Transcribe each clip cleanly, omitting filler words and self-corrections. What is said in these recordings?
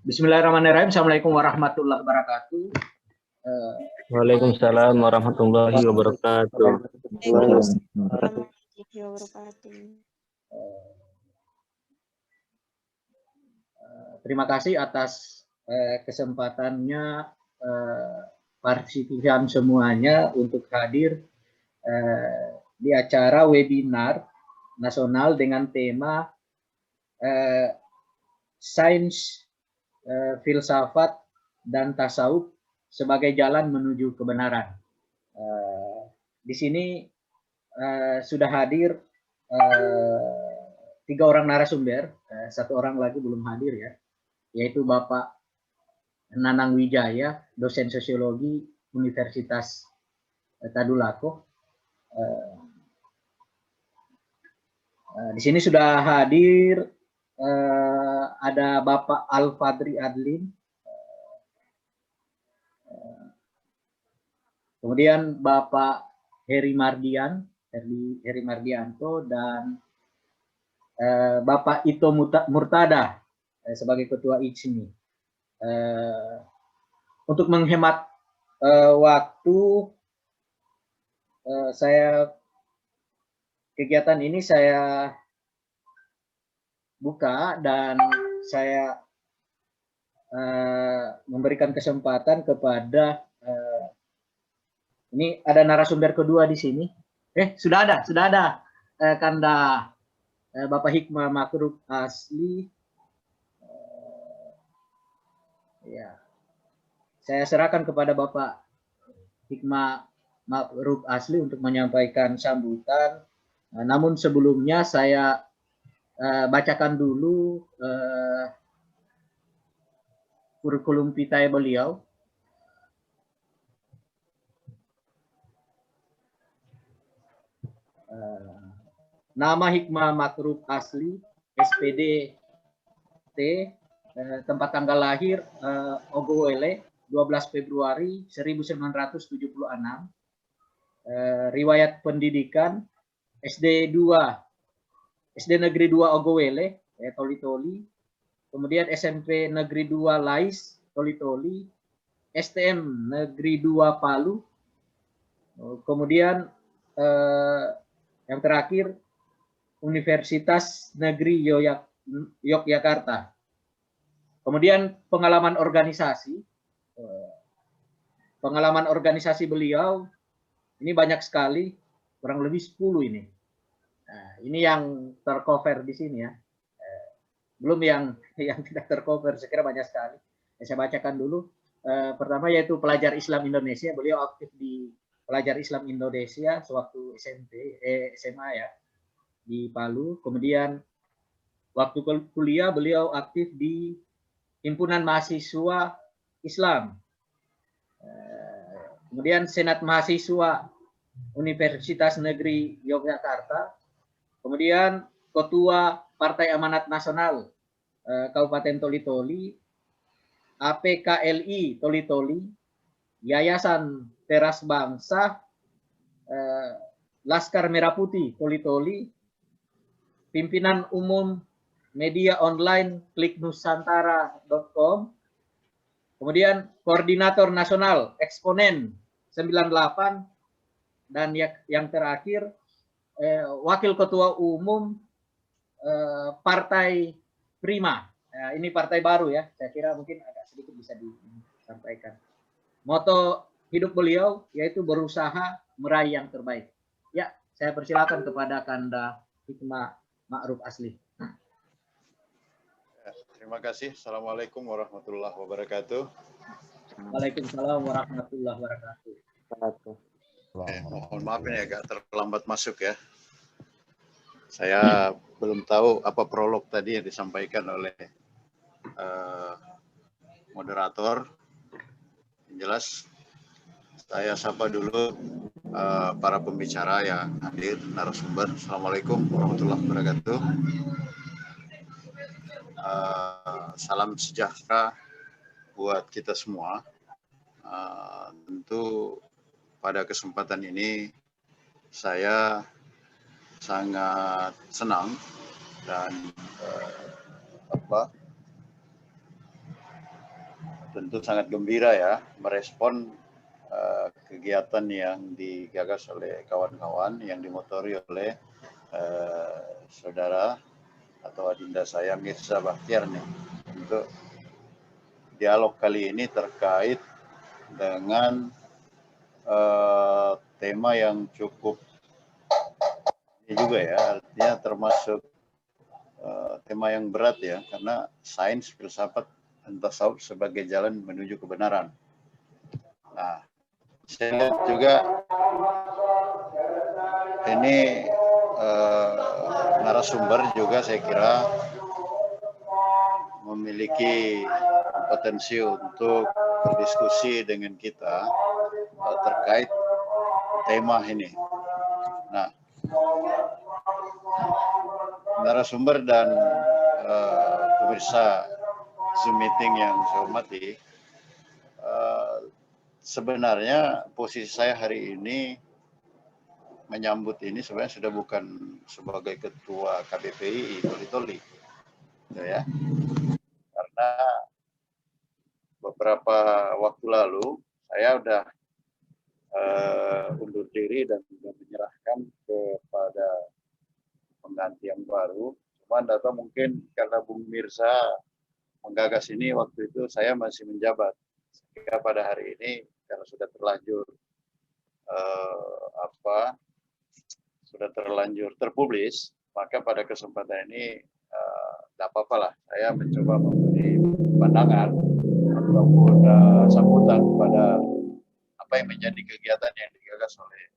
Bismillahirrahmanirrahim. Assalamualaikum warahmatullahi wabarakatuh. Waalaikumsalam warahmatullahi wabarakatuh. Terima kasih atas kesempatannya partisipan semuanya untuk hadir di acara webinar nasional dengan tema Sains, Filsafat, dan Tasawuf sebagai jalan menuju kebenaran. Di sini sudah hadir 3 orang narasumber, 1 orang lagi belum hadir ya, yaitu Bapak Nanang Wijaya, dosen sosiologi Universitas Tadulako. Di sini sudah hadir ada Bapak Al-Fadri Adlin, kemudian Bapak Heri Mardianto, dan Bapak Ito Murtada sebagai Ketua ICMI. Untuk menghemat waktu, kegiatan ini saya buka dan saya memberikan kesempatan kepada ini ada narasumber kedua di sini. Sudah ada Kanda Bapak Hikmah Makruf Asli. Ya, saya serahkan kepada Bapak Hikmah Makruf Asli untuk menyampaikan sambutan. Namun sebelumnya saya bacakan dulu kurikulum vitae beliau. Nama Hikmah Makruf Asli, SPD T, tempat tanggal lahir Ogowele 12 Februari 1976, riwayat pendidikan SD Negeri 2 Ogowele, Toli-Toli, kemudian SMP Negeri 2 Lais, Toli-Toli, STM Negeri 2 Palu, kemudian yang terakhir Universitas Negeri Yogyakarta. Kemudian pengalaman organisasi beliau ini banyak sekali, kurang lebih 10 ini. Nah, ini yang tercover di sini ya. Belum yang tidak tercover, saya kira banyak sekali. Saya bacakan dulu. Pertama yaitu pelajar Islam Indonesia. Beliau aktif di pelajar Islam Indonesia sewaktu SMA ya, di Palu. Kemudian waktu kuliah beliau aktif di Himpunan Mahasiswa Islam. Kemudian Senat Mahasiswa Universitas Negeri Yogyakarta. Kemudian Ketua Partai Amanat Nasional Kabupaten Toli-Toli, APKLI Toli-Toli, Yayasan Teras Bangsa, Laskar Merah Putih Toli-Toli, pimpinan umum media online kliknusantara.com, kemudian koordinator nasional Eksponen 98, dan yang terakhir wakil ketua umum Partai Prima. Nah, ini partai baru ya, saya kira mungkin agak sedikit bisa disampaikan. Moto hidup beliau yaitu berusaha meraih yang terbaik. Ya, saya persilakan kepada Kanda Hikmah Makruf Asli. Terima kasih. Assalamualaikum warahmatullahi wabarakatuh. Waalaikumsalam warahmatullahi wabarakatuh. Mohon maaf ini agak terlambat masuk ya. Saya belum tahu apa prolog tadi yang disampaikan oleh moderator. Yang jelas saya sapa dulu para pembicara yang hadir, narasumber. Assalamualaikum warahmatullahi wabarakatuh. Salam sejahtera buat kita semua. Tentu pada kesempatan ini saya sangat senang dan tentu sangat gembira ya merespon kegiatan yang digagas oleh kawan-kawan yang dimotori oleh saudara atau adinda saya Mirza Bakhtiar nih untuk dialog kali ini terkait dengan tema yang cukup ini juga ya, artinya termasuk tema yang berat ya, karena sains, filsafat, dan tasawuf sebagai jalan menuju kebenaran. Nah, saya lihat juga ini narasumber juga saya kira memiliki potensi untuk berdiskusi dengan kita terkait tema ini. Nah, narasumber dan pemirsa Zoom meeting yang saya hormati, sebenarnya posisi saya hari ini menyambut ini sebenarnya sudah bukan sebagai ketua KBPI Toli-Toli, ya, karena beberapa waktu lalu saya sudah undur diri dan sudah menyerahkan kepada pengganti yang baru. Cuma data mungkin karena Bung Mirza menggagas ini waktu itu saya masih menjabat. Sehingga pada hari ini karena sudah terlanjur terpublis, maka pada kesempatan ini tidak apa-apa lah saya mencoba memberi pandangan ataupun sambutan pada apa yang menjadi kegiatan yang digagas oleh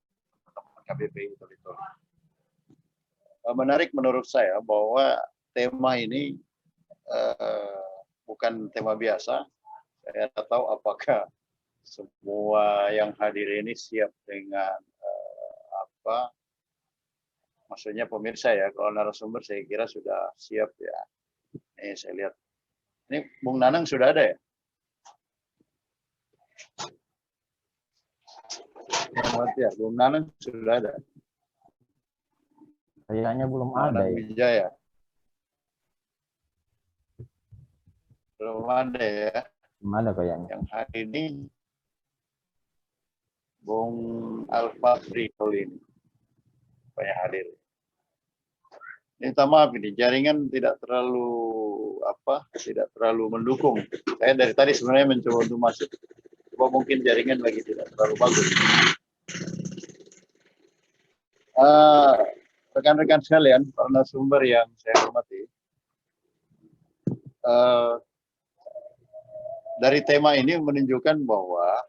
teman-teman KBPI Toli-Toli. Menarik menurut saya bahwa tema ini bukan tema biasa. Saya tidak tahu apakah semua yang hadir ini siap dengan maksudnya pemirsa ya, kalau narasumber saya kira sudah siap ya. Ini saya lihat. Ini Bung Nanang sudah ada ya? Ya, Bung Nanang sudah ada. Kayaknya belum ada ya. Wijaya. Belum ada ya. Belum ada kayaknya. Yang hari ini Bung Al-Fadri kali ini banyak hadir. Minta maaf ini jaringan tidak terlalu mendukung. Saya dari tadi sebenarnya mencoba untuk masuk, cuma mungkin jaringan lagi tidak terlalu bagus. Rekan-rekan sekalian, para narasumber yang saya hormati, dari tema ini menunjukkan bahwa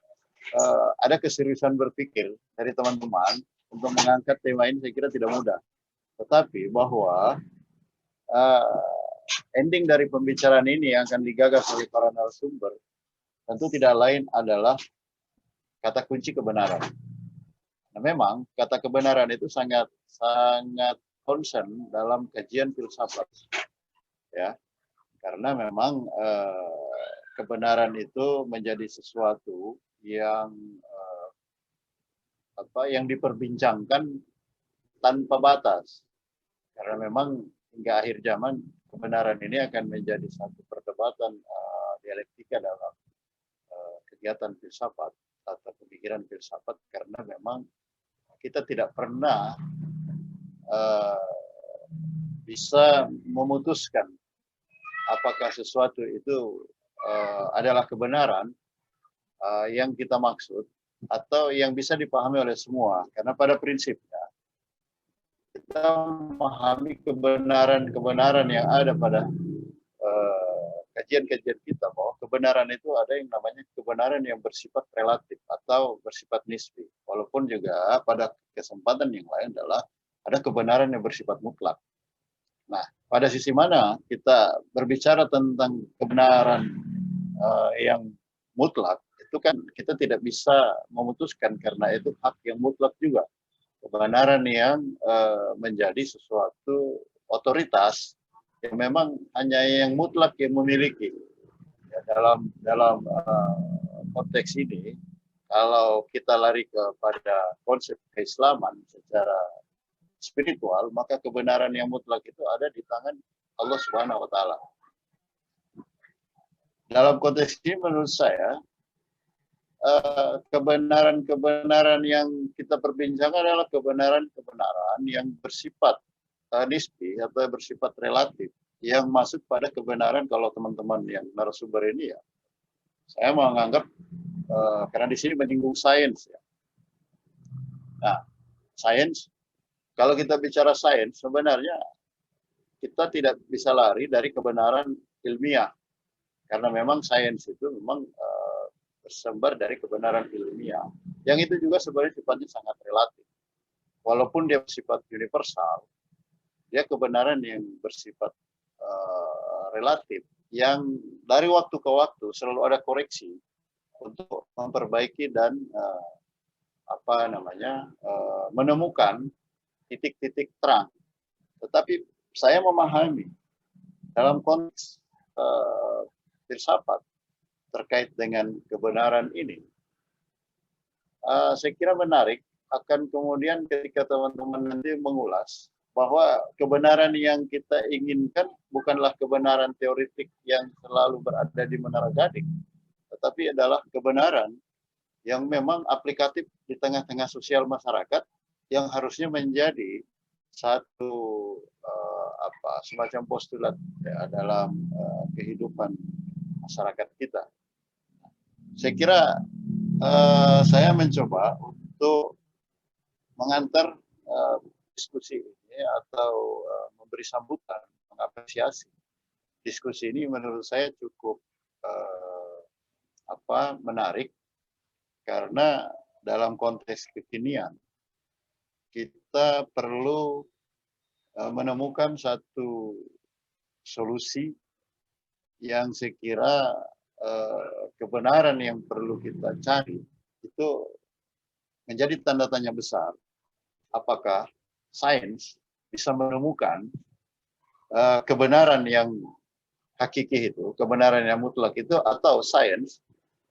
ada keseriusan berpikir dari teman-teman untuk mengangkat tema ini. Saya kira tidak mudah, tetapi bahwa ending dari pembicaraan ini yang akan digagas oleh para narasumber tentu tidak lain adalah kata kunci kebenaran. Nah, memang kata kebenaran itu sangat concern dalam kajian filsafat, ya, karena memang kebenaran itu menjadi sesuatu yang diperbincangkan tanpa batas, karena memang hingga akhir zaman kebenaran ini akan menjadi satu perdebatan dialektika dalam kegiatan filsafat atau pemikiran filsafat, karena memang kita tidak pernah bisa memutuskan apakah sesuatu itu adalah kebenaran yang kita maksud atau yang bisa dipahami oleh semua, karena pada prinsipnya kita memahami kebenaran yang ada pada kajian-kajian kita, bahwa kebenaran itu ada yang namanya kebenaran yang bersifat relatif atau bersifat nisbi, walaupun juga pada kesempatan yang lain adalah ada kebenaran yang bersifat mutlak. Nah, pada sisi mana kita berbicara tentang kebenaran yang mutlak, itu kan kita tidak bisa memutuskan karena itu hak yang mutlak juga. Kebenaran yang menjadi sesuatu otoritas yang memang hanya yang mutlak yang memiliki. Ya, dalam konteks ini, kalau kita lari kepada konsep keislaman secara spiritual, maka kebenaran yang mutlak itu ada di tangan Allah Subhanahu wa Ta'ala. dalam konteks ini menurut saya kebenaran-kebenaran yang kita perbincangkan adalah kebenaran-kebenaran yang bersifat nisbi atau bersifat relatif, yang masuk pada kebenaran. Kalau teman-teman yang narasumber ini ya, saya menganggap karena di sini menyinggung sains ya. Nah, sains, kalau kita bicara sains, sebenarnya kita tidak bisa lari dari kebenaran ilmiah, karena memang sains itu memang bersumber dari kebenaran ilmiah, yang itu juga sebenarnya sifatnya sangat relatif. Walaupun dia bersifat universal, dia kebenaran yang bersifat relatif, yang dari waktu ke waktu selalu ada koreksi untuk memperbaiki dan menemukan titik-titik terang. Tetapi saya memahami dalam konteks filsafat terkait dengan kebenaran ini, saya kira menarik akan kemudian ketika teman-teman nanti mengulas bahwa kebenaran yang kita inginkan bukanlah kebenaran teoritik yang selalu berada di Menara Gading, tetapi adalah kebenaran yang memang aplikatif di tengah-tengah sosial masyarakat, yang harusnya menjadi satu semacam postulat ya, dalam kehidupan masyarakat kita. Saya kira saya mencoba untuk mengantar diskusi ini atau memberi sambutan, mengapresiasi diskusi ini. Menurut saya cukup menarik, karena dalam konteks kekinian kita perlu menemukan satu solusi yang saya kira kebenaran yang perlu kita cari itu menjadi tanda tanya besar. Apakah sains bisa menemukan kebenaran yang hakiki itu, kebenaran yang mutlak itu, atau sains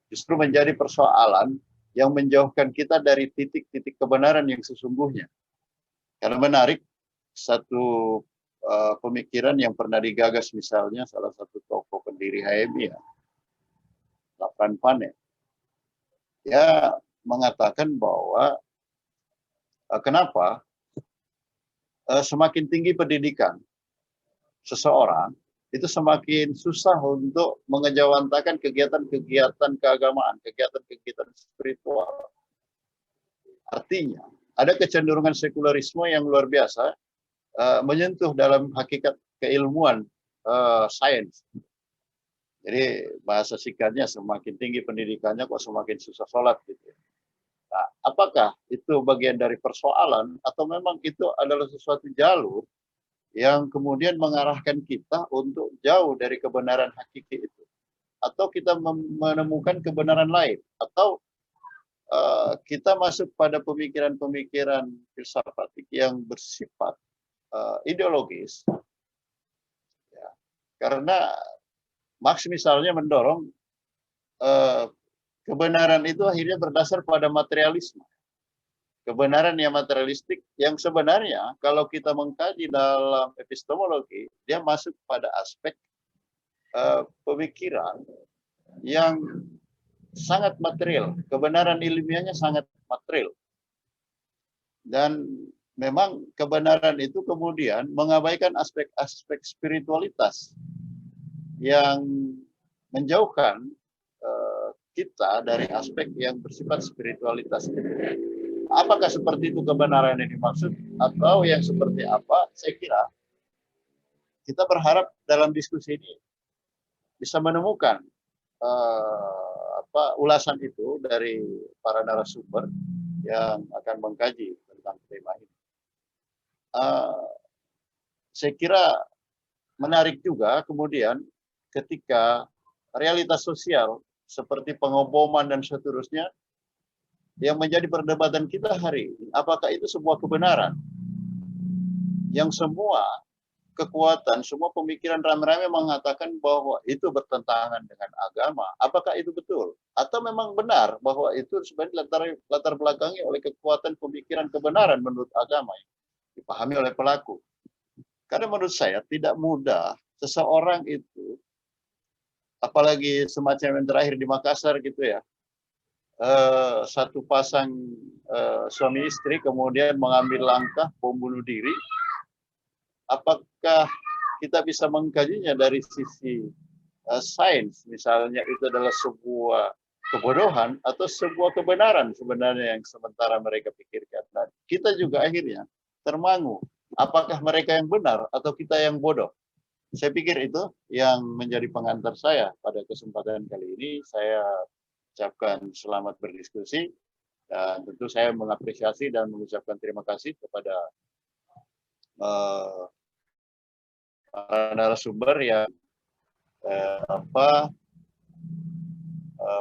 justru menjadi persoalan yang menjauhkan kita dari titik-titik kebenaran yang sesungguhnya. Karena menarik, satu pemikiran yang pernah digagas misalnya salah satu tokoh pendiri HMI, Lapran Pane, dia mengatakan bahwa kenapa semakin tinggi pendidikan seseorang, itu semakin susah untuk mengejawantakan kegiatan-kegiatan keagamaan, kegiatan-kegiatan spiritual. Artinya, ada kecenderungan sekularisme yang luar biasa menyentuh dalam hakikat keilmuan sains. Jadi bahasa singkatnya, semakin tinggi pendidikannya kok semakin susah sholat gitu. Nah, apakah itu bagian dari persoalan atau memang itu adalah sesuatu jalur yang kemudian mengarahkan kita untuk jauh dari kebenaran hakiki itu? Atau kita menemukan kebenaran lain? Atau kita masuk pada pemikiran-pemikiran filsafatik yang bersifat ideologis? Ya, karena Marx misalnya mendorong kebenaran itu akhirnya berdasar pada materialisme. Kebenaran yang materialistik, yang sebenarnya kalau kita mengkaji dalam epistemologi, dia masuk pada aspek pemikiran yang sangat material. Kebenaran ilmiahnya sangat material. Dan memang kebenaran itu kemudian mengabaikan aspek-aspek spiritualitas yang menjauhkan kita dari aspek yang bersifat spiritualitas itu. Apakah seperti itu kebenaran yang dimaksud atau yang seperti apa? Saya kira kita berharap dalam diskusi ini bisa menemukan ulasan itu dari para narasumber yang akan mengkaji tentang tema ini. Saya kira menarik juga kemudian ketika realitas sosial seperti pengoboman dan seterusnya yang menjadi perdebatan kita hari ini, apakah itu sebuah kebenaran yang semua kekuatan, semua pemikiran rame-rame mengatakan bahwa itu bertentangan dengan agama? Apakah itu betul? Atau memang benar bahwa itu sebenarnya latar belakangi oleh kekuatan pemikiran kebenaran menurut agama yang dipahami oleh pelaku? Karena menurut saya tidak mudah seseorang itu apalagi semacam yang terakhir di Makassar gitu ya. Satu pasang suami istri kemudian mengambil langkah bom bunuh diri. Apakah kita bisa mengkajinya dari sisi sains, misalnya itu adalah sebuah kebodohan atau sebuah kebenaran sebenarnya yang sementara mereka pikirkan. Nah, kita juga akhirnya termangu. Apakah mereka yang benar atau kita yang bodoh? Saya pikir itu yang menjadi pengantar saya pada kesempatan kali ini. Saya ucapkan selamat berdiskusi dan tentu saya mengapresiasi dan mengucapkan terima kasih kepada para narasumber yang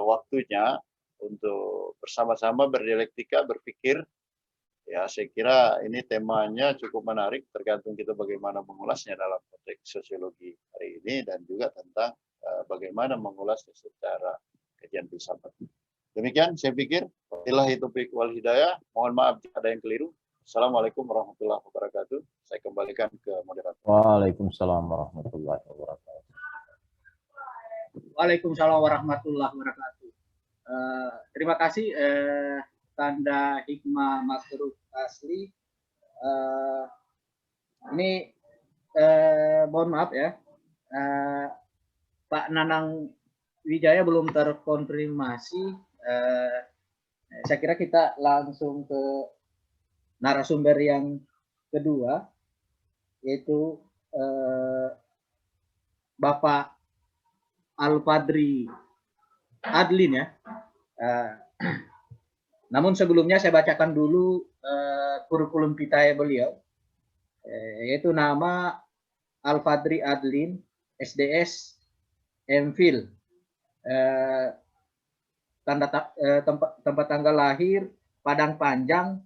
waktunya untuk bersama-sama berdialektika, berpikir. Ya, saya kira ini temanya cukup menarik, tergantung kita bagaimana mengulasnya dalam konteks sosiologi hari ini dan juga tentang bagaimana mengulasnya secara kajian filsafat. Demikian saya pikir. Wabillahi taufiq wal hidayah. Mohon maaf jika ada yang keliru. Assalamualaikum warahmatullahi wabarakatuh. Saya kembalikan ke moderator. Waalaikumsalam warahmatullahi wabarakatuh. Waalaikumsalam warahmatullahi wabarakatuh. Terima kasih Tanda Hikmah Makruh Asli. Ini mohon maaf ya, Pak Nanang Wijaya belum terkonfirmasi. Saya kira kita langsung ke narasumber yang kedua, yaitu Bapak Al-Fadri Adlin ya. Namun sebelumnya saya bacakan dulu kurikulum vitae beliau, yaitu nama Al-Fadri Adlin, SDS, MPhil, tempat tanggal lahir Padang Panjang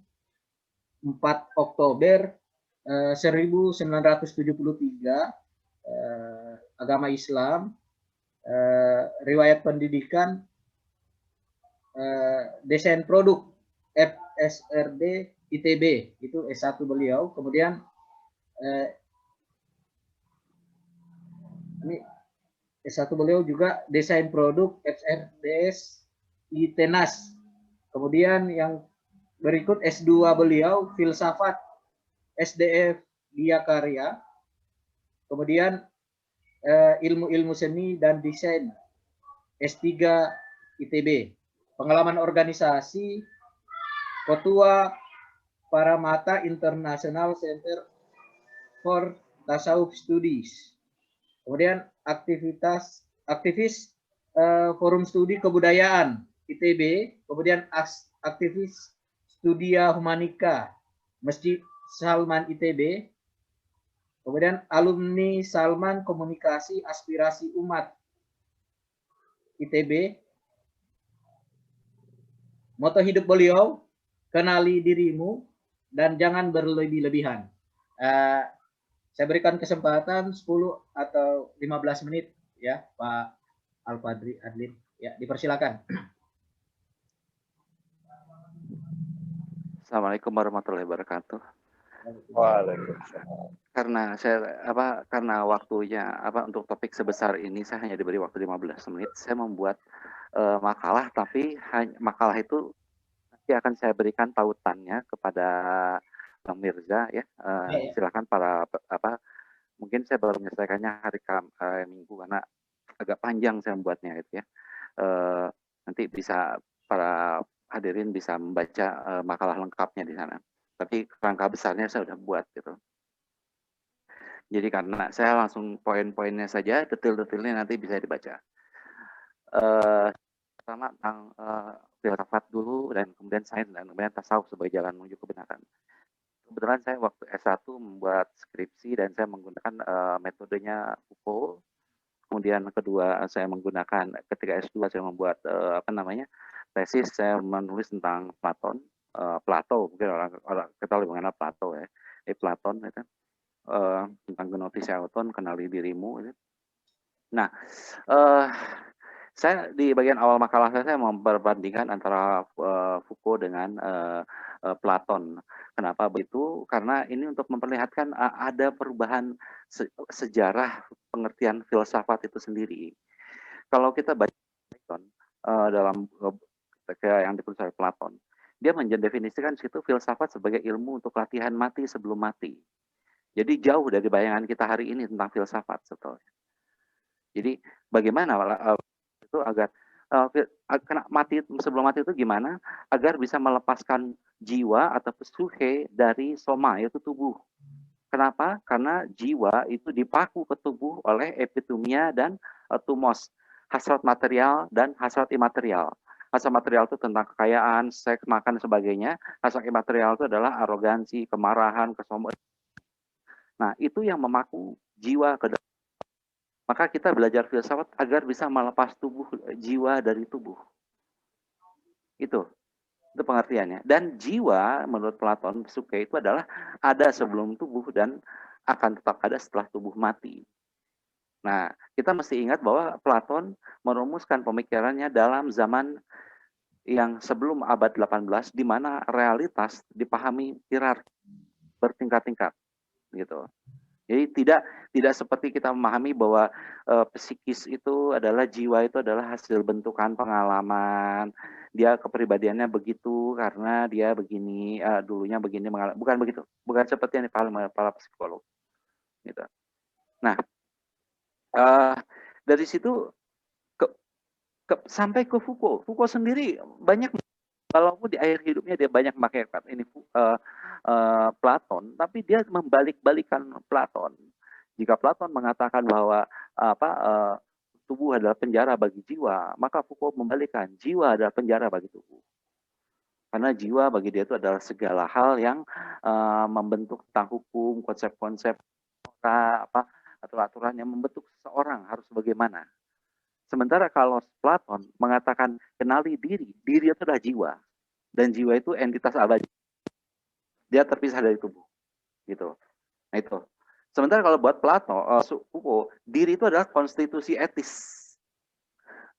4 Oktober 1973, agama Islam, riwayat pendidikan desain produk FSRD ITB, itu S1 beliau. Kemudian ini S1 beliau juga desain produk FSRDS ITENAS. Kemudian yang berikut S2 beliau filsafat SDF Diakarya. Kemudian ilmu-ilmu seni dan desain S3 ITB. Pengalaman organisasi Ketua Paramata International Center for Tasawuf Studies. Kemudian aktivis Forum Studi Kebudayaan ITB, kemudian aktivis Studia Humanika Masjid Salman ITB, kemudian alumni Salman Komunikasi Aspirasi Umat ITB. Moto hidup beliau, kenali dirimu dan jangan berlebih-lebihan. Saya berikan kesempatan 10 atau 15 menit ya Pak Al-Fadri Adlin. Ya, dipersilakan. Assalamualaikum warahmatullahi wabarakatuh. Waalaikumsalam. Karena waktunya untuk topik sebesar ini saya hanya diberi waktu 15 menit. Saya membuat makalah, tapi makalah itu nanti akan saya berikan tautannya kepada Bang Mirza ya. Silakan mungkin saya baru menyelesaikannya hari Minggu karena agak panjang saya membuatnya itu ya. Nanti bisa para hadirin bisa membaca makalah lengkapnya di sana. Tapi kerangka besarnya saya sudah buat gitu. Jadi karena saya langsung poin-poinnya saja, detail-detailnya nanti bisa dibaca. Pertama tentang filsafat dulu, dan kemudian sains, dan kemudian tasawuf sebagai jalan menuju kebenaran. Kebetulan saya waktu S1 membuat skripsi dan saya menggunakan metodenya Foucault. Kemudian kedua saya menggunakan ketika S2 saya membuat tesis, saya menulis tentang Platon. Plato, mungkin orang kita lebih mengenal Plato ya. Platon itu tentang Gnosis Auton, kenali dirimu. Gitu. Nah, saya di bagian awal makalah saya memperbandingkan antara Foucault dengan Platon. Kenapa begitu? Karena ini untuk memperlihatkan ada perubahan sejarah pengertian filsafat itu sendiri. Kalau kita baca Platon dalam kayak yang ditulis oleh Platon, dia mendefinisikan situ filsafat sebagai ilmu untuk latihan mati sebelum mati. Jadi jauh dari bayangan kita hari ini tentang filsafat sebetulnya. Jadi bagaimana itu agar kena mati sebelum mati itu gimana agar bisa melepaskan jiwa atau psuche dari soma, yaitu tubuh. Kenapa? Karena jiwa itu dipaku ke tubuh oleh epitumia dan tumos, hasrat material dan hasrat imaterial. Hasrat material itu tentang kekayaan, seks, makan, dan sebagainya. Hasrat imaterial itu adalah arogansi, kemarahan, kesombongan. Nah, itu yang memaku jiwa ke dalam. Maka kita belajar filsafat agar bisa melepas jiwa dari tubuh. Itu pengertiannya. Dan jiwa menurut Platon, psuche itu adalah ada sebelum tubuh dan akan tetap ada setelah tubuh mati. Nah, kita mesti ingat bahwa Platon merumuskan pemikirannya dalam zaman yang sebelum abad 18, di mana realitas dipahami hierarki bertingkat-tingkat, gitu. Jadi tidak seperti kita memahami bahwa psikis itu adalah jiwa itu adalah hasil bentukan pengalaman. Dia kepribadiannya begitu karena dia begini dulunya begini, bukan begitu. Bukan seperti yang dipahami oleh para psikolog. Gitu. Nah, dari situ sampai ke Foucault. Foucault sendiri banyak, walaupun di akhir hidupnya dia banyak memakai ini Platon, tapi dia membalik-balikan Platon. Jika Platon mengatakan bahwa tubuh adalah penjara bagi jiwa, maka Foucault membalikkan jiwa adalah penjara bagi tubuh. Karena jiwa bagi dia itu adalah segala hal yang membentuk tentang hukum, konsep-konsep atau aturan yang membentuk seseorang harus bagaimana. Sementara kalau Platon mengatakan kenali diri itu adalah jiwa. Dan jiwa itu entitas abadi. Dia terpisah dari tubuh. Gitu. Nah itu. Sementara kalau buat Plato, Foucault, diri itu adalah konstitusi etis.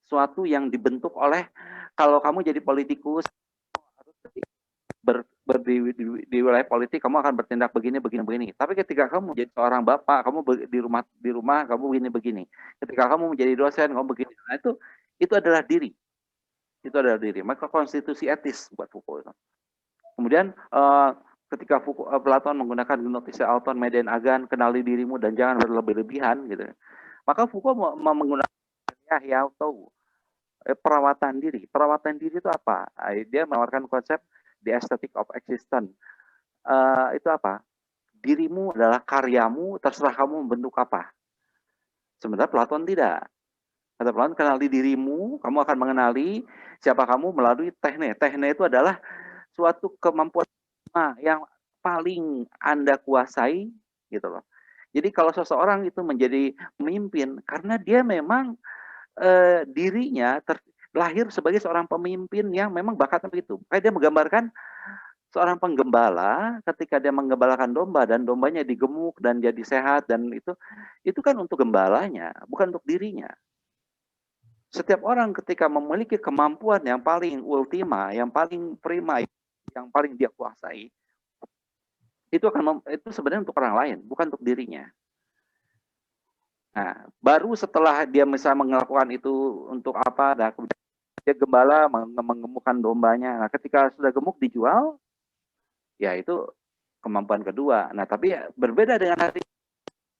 Suatu yang dibentuk oleh, kalau kamu jadi politikus, di wilayah politik kamu akan bertindak begini. Tapi ketika kamu jadi seorang bapak, kamu di rumah kamu begini. Ketika kamu menjadi dosen, kamu begini. Nah itu adalah diri. Itu adalah diri. Maka konstitusi etis buat Foucault itu. Kemudian ketika Platon menggunakan gnotise auton meden agan, kenali dirimu dan jangan berlebih-lebihan gitu. Maka Foucault menggunakan perawatan diri. Perawatan diri itu apa? Dia menawarkan konsep the aesthetic of existence. Itu apa? Dirimu adalah karyamu, terserah kamu membentuk apa. Sebenarnya Platon tidak. Kata Platon, kenali dirimu, kamu akan mengenali siapa kamu melalui tekne. Tekne itu adalah suatu kemampuan yang paling Anda kuasai, gitu loh. Jadi kalau seseorang itu menjadi pemimpin, karena dia memang dirinya lahir sebagai seorang pemimpin yang memang bakatnya begitu. Kayak dia menggambarkan seorang penggembala ketika dia menggembalakan domba dan dombanya digemuk dan jadi sehat dan itu kan untuk gembalanya, bukan untuk dirinya. Setiap orang ketika memiliki kemampuan yang paling ultima, yang paling prima, yang paling dia kuasai, itu sebenarnya untuk orang lain, bukan untuk dirinya. Nah, baru setelah dia misalnya melakukan itu untuk apa, nah, dia gembala menggemukkan dombanya. Nah, ketika sudah gemuk dijual, ya itu kemampuan kedua. Nah, tapi berbeda dengan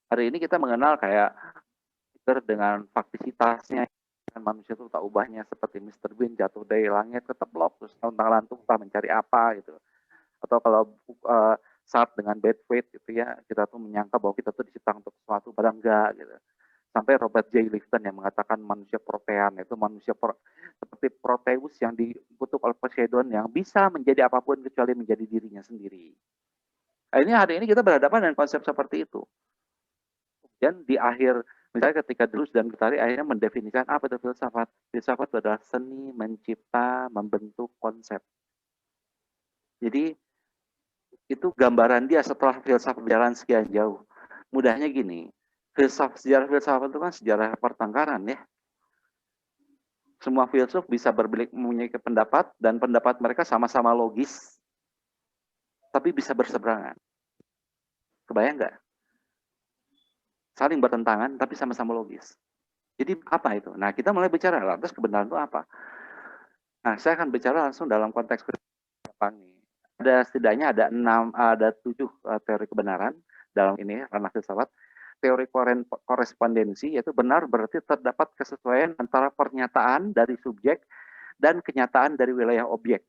hari ini kita mengenal kayak dengan faktisitasnya, manusia itu tak ubahnya seperti Mr. Bean jatuh dari langit ke teplok terus tahun-tahun lantung entah mencari apa gitu. Atau kalau saat dengan bad faith gitu ya, kita tuh menyangka bahwa kita tuh diciptakan untuk sesuatu, padahal enggak gitu. Sampai Robert J. Lifton yang mengatakan manusia protean itu manusia seperti Proteus yang dikutuk oleh Poseidon yang bisa menjadi apapun kecuali menjadi dirinya sendiri. Nah, hari ini kita berhadapan dengan konsep seperti itu. Dan di akhir, misalnya ketika Deleuze dan Guattari akhirnya mendefinisikan apa itu filsafat. Filsafat itu adalah seni mencipta, membentuk konsep. Jadi itu gambaran dia setelah filsafat berjalan sekian jauh. Mudahnya gini, sejarah filsafat itu kan sejarah pertengkaran ya. Semua filsuf bisa mempunyai pendapat dan pendapat mereka sama-sama logis, tapi bisa berseberangan. Kebayang nggak? Saling bertentangan tapi sama-sama logis. Jadi apa itu? Nah, kita mulai bicara lantas kebenaran itu apa? Nah, saya akan bicara langsung dalam konteks Jepang nih. Setidaknya ada 7 teori kebenaran dalam ini ranah filsafat. Teori korespondensi, yaitu benar berarti terdapat kesesuaian antara pernyataan dari subjek dan kenyataan dari wilayah objek,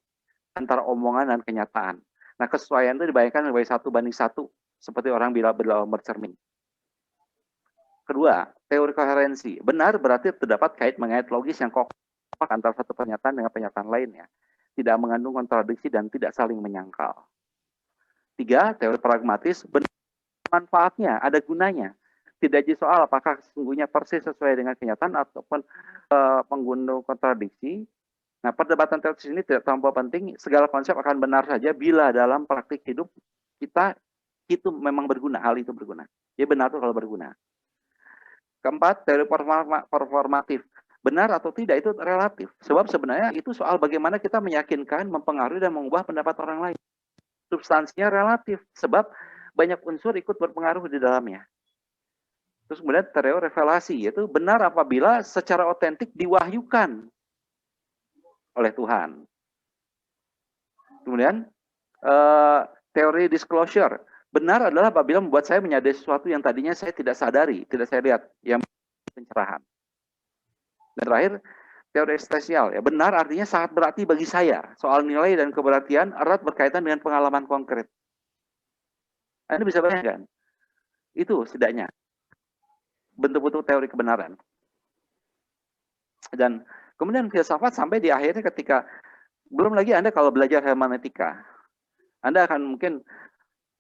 antara omongan dan kenyataan. Nah, kesesuaian itu dibayangkan sebagai 1:1, seperti orang bila bercermin. Kedua, teori koherensi. Benar berarti terdapat kait-mengait logis yang kompak antara satu pernyataan dengan pernyataan lainnya, tidak mengandung kontradiksi dan tidak saling menyangkal. 3, teori pragmatis. Benar manfaatnya, ada gunanya. Tidak jadi soal apakah sesungguhnya persis sesuai dengan kenyataan ataupun mengandung kontradiksi. Nah, perdebatan teoritis ini tidak terlalu penting. Segala konsep akan benar saja bila dalam praktik hidup kita itu memang berguna, hal itu berguna. Dia benar itu kalau berguna. Keempat, teori performatif. Benar atau tidak itu relatif. Sebab sebenarnya itu soal bagaimana kita meyakinkan, mempengaruhi, dan mengubah pendapat orang lain. Substansinya relatif. Sebab banyak unsur ikut berpengaruh di dalamnya. Terus kemudian teori revelasi, yaitu benar apabila secara otentik diwahyukan oleh Tuhan. Kemudian teori disclosure. Benar adalah apabila membuat saya menyadari sesuatu yang tadinya saya tidak sadari, tidak saya lihat, yang pencerahan. Dan terakhir, teori eksistensial. Ya, benar artinya sangat berarti bagi saya. Soal nilai dan keberartian erat berkaitan dengan pengalaman konkret. Anda bisa bayangkan. Itu setidaknya bentuk-bentuk teori kebenaran. Dan kemudian filsafat sampai di akhirnya ketika, belum lagi Anda kalau belajar hermeneutika, Anda akan mungkin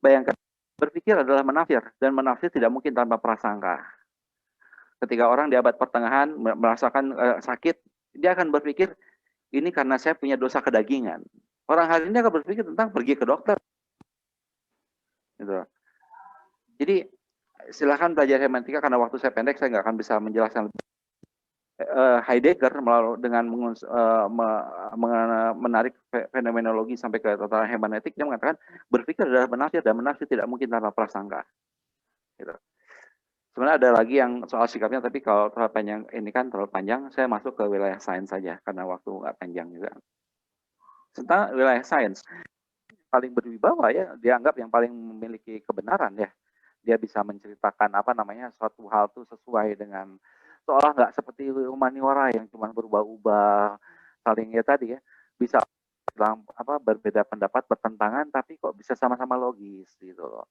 bayangkan, berpikir adalah menafsir, dan menafsir tidak mungkin tanpa prasangka. Ketika orang di abad pertengahan merasakan sakit, dia akan berpikir, ini karena saya punya dosa kedagingan. Orang hari ini akan berpikir tentang pergi ke dokter. Gitu. Jadi, silakan belajar hermeneutika, karena waktu saya pendek, saya nggak akan bisa menjelaskan. Heidegger dengan menarik fenomenologi sampai ke tataran hermeneutik, dia mengatakan berpikir adalah menafsir, dan menafsir tidak mungkin tanpa prasangka. Gitu. Sebenarnya ada lagi yang soal sikapnya, tapi kalau terlalu panjang, ini kan terlalu panjang, saya masuk ke wilayah sains saja, karena waktu nggak panjang juga. Tentang wilayah sains, paling berwibawa ya, dianggap yang paling memiliki kebenaran ya. Dia bisa menceritakan suatu hal itu sesuai dengan, seolah nggak seperti humaniora yang cuma berubah-ubah, saling ya tadi ya, bisa berbeda pendapat, bertentangan, tapi kok bisa sama-sama logis gitu loh.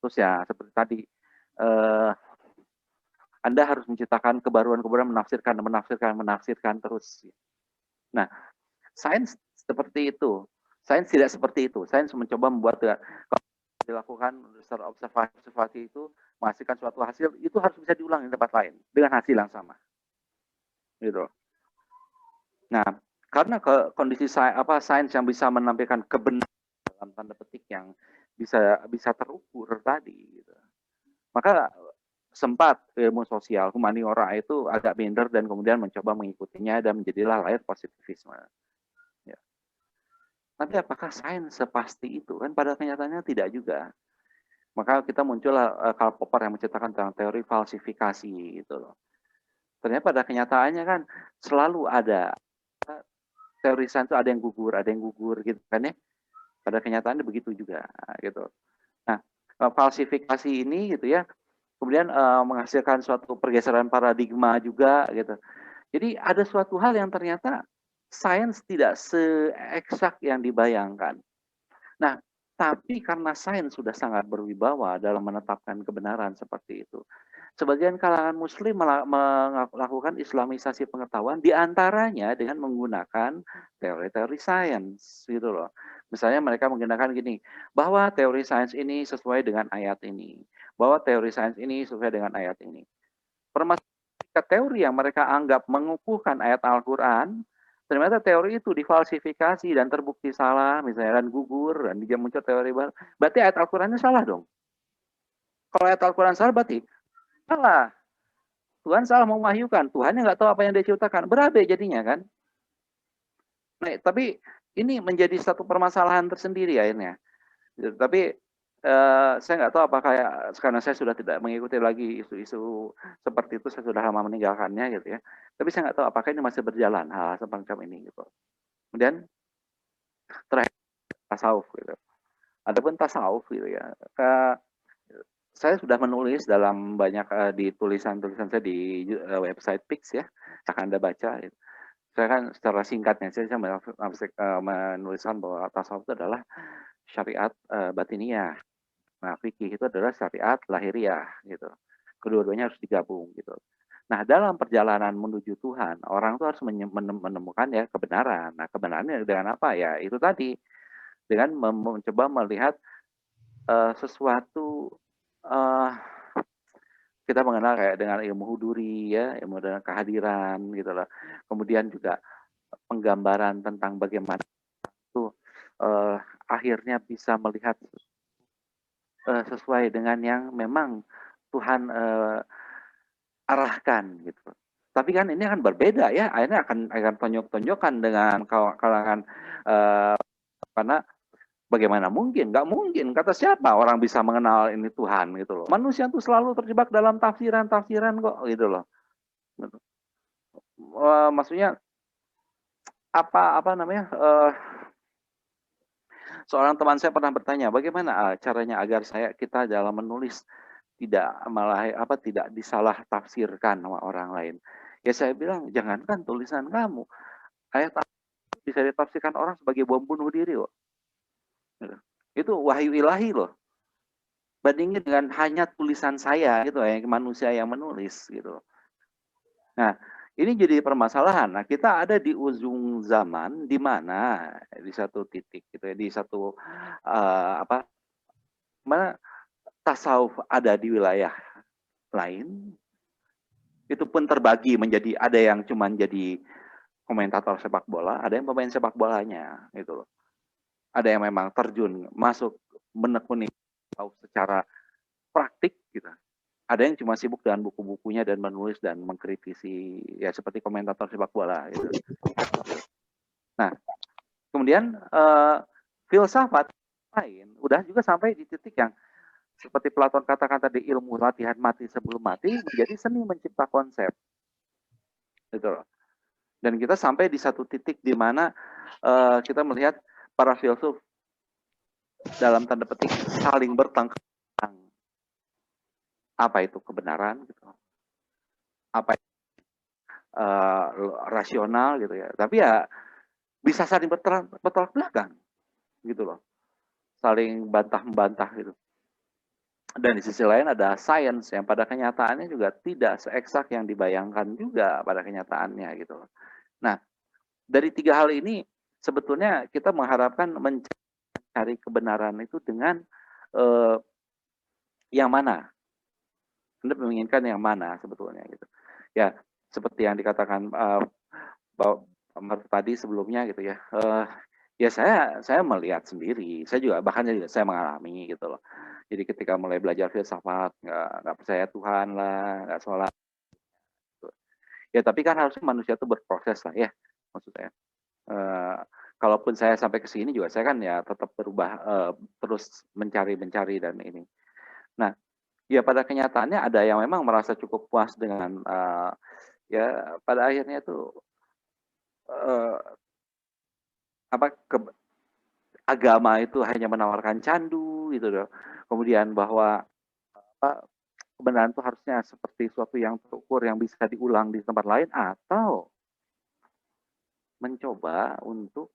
Terus ya seperti tadi, Anda harus menciptakan kebaruan-kebaruan, menafsirkan terus. Nah, sains seperti itu. Sains tidak seperti itu. Sains mencoba membuat, kalau dilakukan secara observasi itu menghasilkan suatu hasil, itu harus bisa diulang di tempat lain dengan hasil yang sama. Gitu. Nah, karena kondisi sains yang bisa menampilkan kebenaran dalam tanda petik yang bisa terukur tadi, gitu. Maka sempat ilmu sosial, humaniora itu agak minder dan kemudian mencoba mengikutinya dan menjadilah lahir positivisme. Ya. Tapi apakah sains sepasti itu? Kan pada kenyataannya tidak juga. Maka kita muncullah Karl Popper yang menciptakan tentang teori falsifikasi gitu loh. Ternyata pada kenyataannya kan selalu ada teori sains itu ada yang gugur gitu kan ya. Pada kenyataannya begitu juga gitu. Nah, falsifikasi ini gitu ya, kemudian menghasilkan suatu pergeseran paradigma juga gitu. Jadi ada suatu hal yang ternyata sains tidak se-eksak yang dibayangkan. Nah, tapi karena sains sudah sangat berwibawa dalam menetapkan kebenaran seperti itu, sebagian kalangan muslim melakukan islamisasi pengetahuan, diantaranya dengan menggunakan teori-teori sains gitu loh. Misalnya mereka menggunakan gini, bahwa teori sains ini sesuai dengan ayat ini, bahwa teori sains ini sesuai dengan ayat ini. Permasalahan teori yang mereka anggap mengukuhkan ayat Al-Quran, ternyata teori itu difalsifikasi dan terbukti salah, misalnya, dan gugur, dan dia muncul teori baru. Berarti ayat Al-Qurannya salah dong. Kalau ayat Al-Quran salah, berarti salah. Tuhan salah mewahyukan. Tuhan yang nggak tahu apa yang dia ciptakan. Berabe jadinya kan. Nah, tapi ini menjadi satu permasalahan tersendiri akhirnya. Tapi Saya nggak tahu apakah ya, karena saya sudah tidak mengikuti lagi isu-isu seperti itu, saya sudah lama meninggalkannya gitu ya. Tapi saya nggak tahu apakah ini masih berjalan hal semacam ini gitu. Kemudian terakhir tasawuf gitu. Adapun tasawuf gitu ya, saya sudah menulis dalam banyak di tulisan-tulisan saya di website Pix ya, akan Anda baca. Gitu. Saya kan secara singkatnya saya menuliskan bahwa tasawuf itu adalah syariat batiniah. Nah, fikih itu adalah syariat lahiriah gitu. Kedua-duanya harus digabung gitu. Nah, dalam perjalanan menuju Tuhan, orang itu harus menemukan ya kebenaran. Nah, kebenarannya dengan apa ya? Itu tadi dengan mencoba melihat sesuatu kita mengenal kayak dengan ilmu huduri ya, ilmu dengan kehadiran gitu loh. Kemudian juga penggambaran tentang bagaimana itu akhirnya bisa melihat sesuai dengan yang memang Tuhan arahkan gitu. Tapi kan ini akan berbeda ya, akhirnya akan tonjok-tonjokan dengan kalangan karena bagaimana mungkin? Nggak mungkin. Kata siapa orang bisa mengenal ini Tuhan gitu loh. Manusia itu selalu terjebak dalam tafsiran-tafsiran kok gitu loh. Maksudnya apa namanya? Seorang teman saya pernah bertanya, bagaimana caranya agar kita dalam menulis tidak tidak disalah tafsirkan sama orang lain. Ya saya bilang, jangankan tulisan kamu, ayat bisa ditafsirkan orang sebagai bom bunuh diri kok. Itu wahyu ilahi loh. Bandingin dengan hanya tulisan saya gitu ya, manusia yang menulis gitu. Nah, ini jadi permasalahan. Nah, kita ada di ujung zaman di mana di satu titik gitu ya, di satu mana tasawuf ada di wilayah lain, itu pun terbagi menjadi ada yang cuma jadi komentator sepak bola, ada yang pemain sepak bolanya gitu loh. Ada yang memang terjun masuk menekuni tasawuf secara praktik gitu. Ada yang cuma sibuk dengan buku-bukunya dan menulis dan mengkritisi ya seperti komentator sepak bola gitu. Nah, kemudian filsafat lain udah juga sampai di titik yang seperti Platon kata-kata di ilmu latihan mati sebelum mati menjadi seni mencipta konsep. Gitu loh. Dan kita sampai di satu titik di mana kita melihat para filsuf dalam tanda petik saling bertengkar apa itu kebenaran gitu. Apa rasional gitu ya. Tapi ya bisa saling bertolak belakang gitu loh. Saling bantah-membantah gitu. Dan di sisi lain ada sains yang pada kenyataannya juga tidak seeksak yang dibayangkan juga pada kenyataannya gitu loh. Nah, dari tiga hal ini sebetulnya kita mengharapkan mencari kebenaran itu dengan yang mana? Anda menginginkan yang mana sebetulnya gitu. Ya, seperti yang dikatakan tadi sebelumnya gitu ya. Ya saya melihat sendiri, saya juga bahkan saya mengalami gitu loh. Jadi ketika mulai belajar filsafat, nggak percaya Tuhan lah, nggak sholat. Gitu. Ya tapi kan harusnya manusia itu berproses lah ya, maksudnya. Kalaupun saya sampai ke sini juga saya kan ya tetap berubah terus mencari dan ini. Nah, ya pada kenyataannya ada yang memang merasa cukup puas dengan ya pada akhirnya itu agama itu hanya menawarkan candu gitu loh. Kemudian bahwa kebenaran itu harusnya seperti suatu yang terukur yang bisa diulang di tempat lain atau mencoba untuk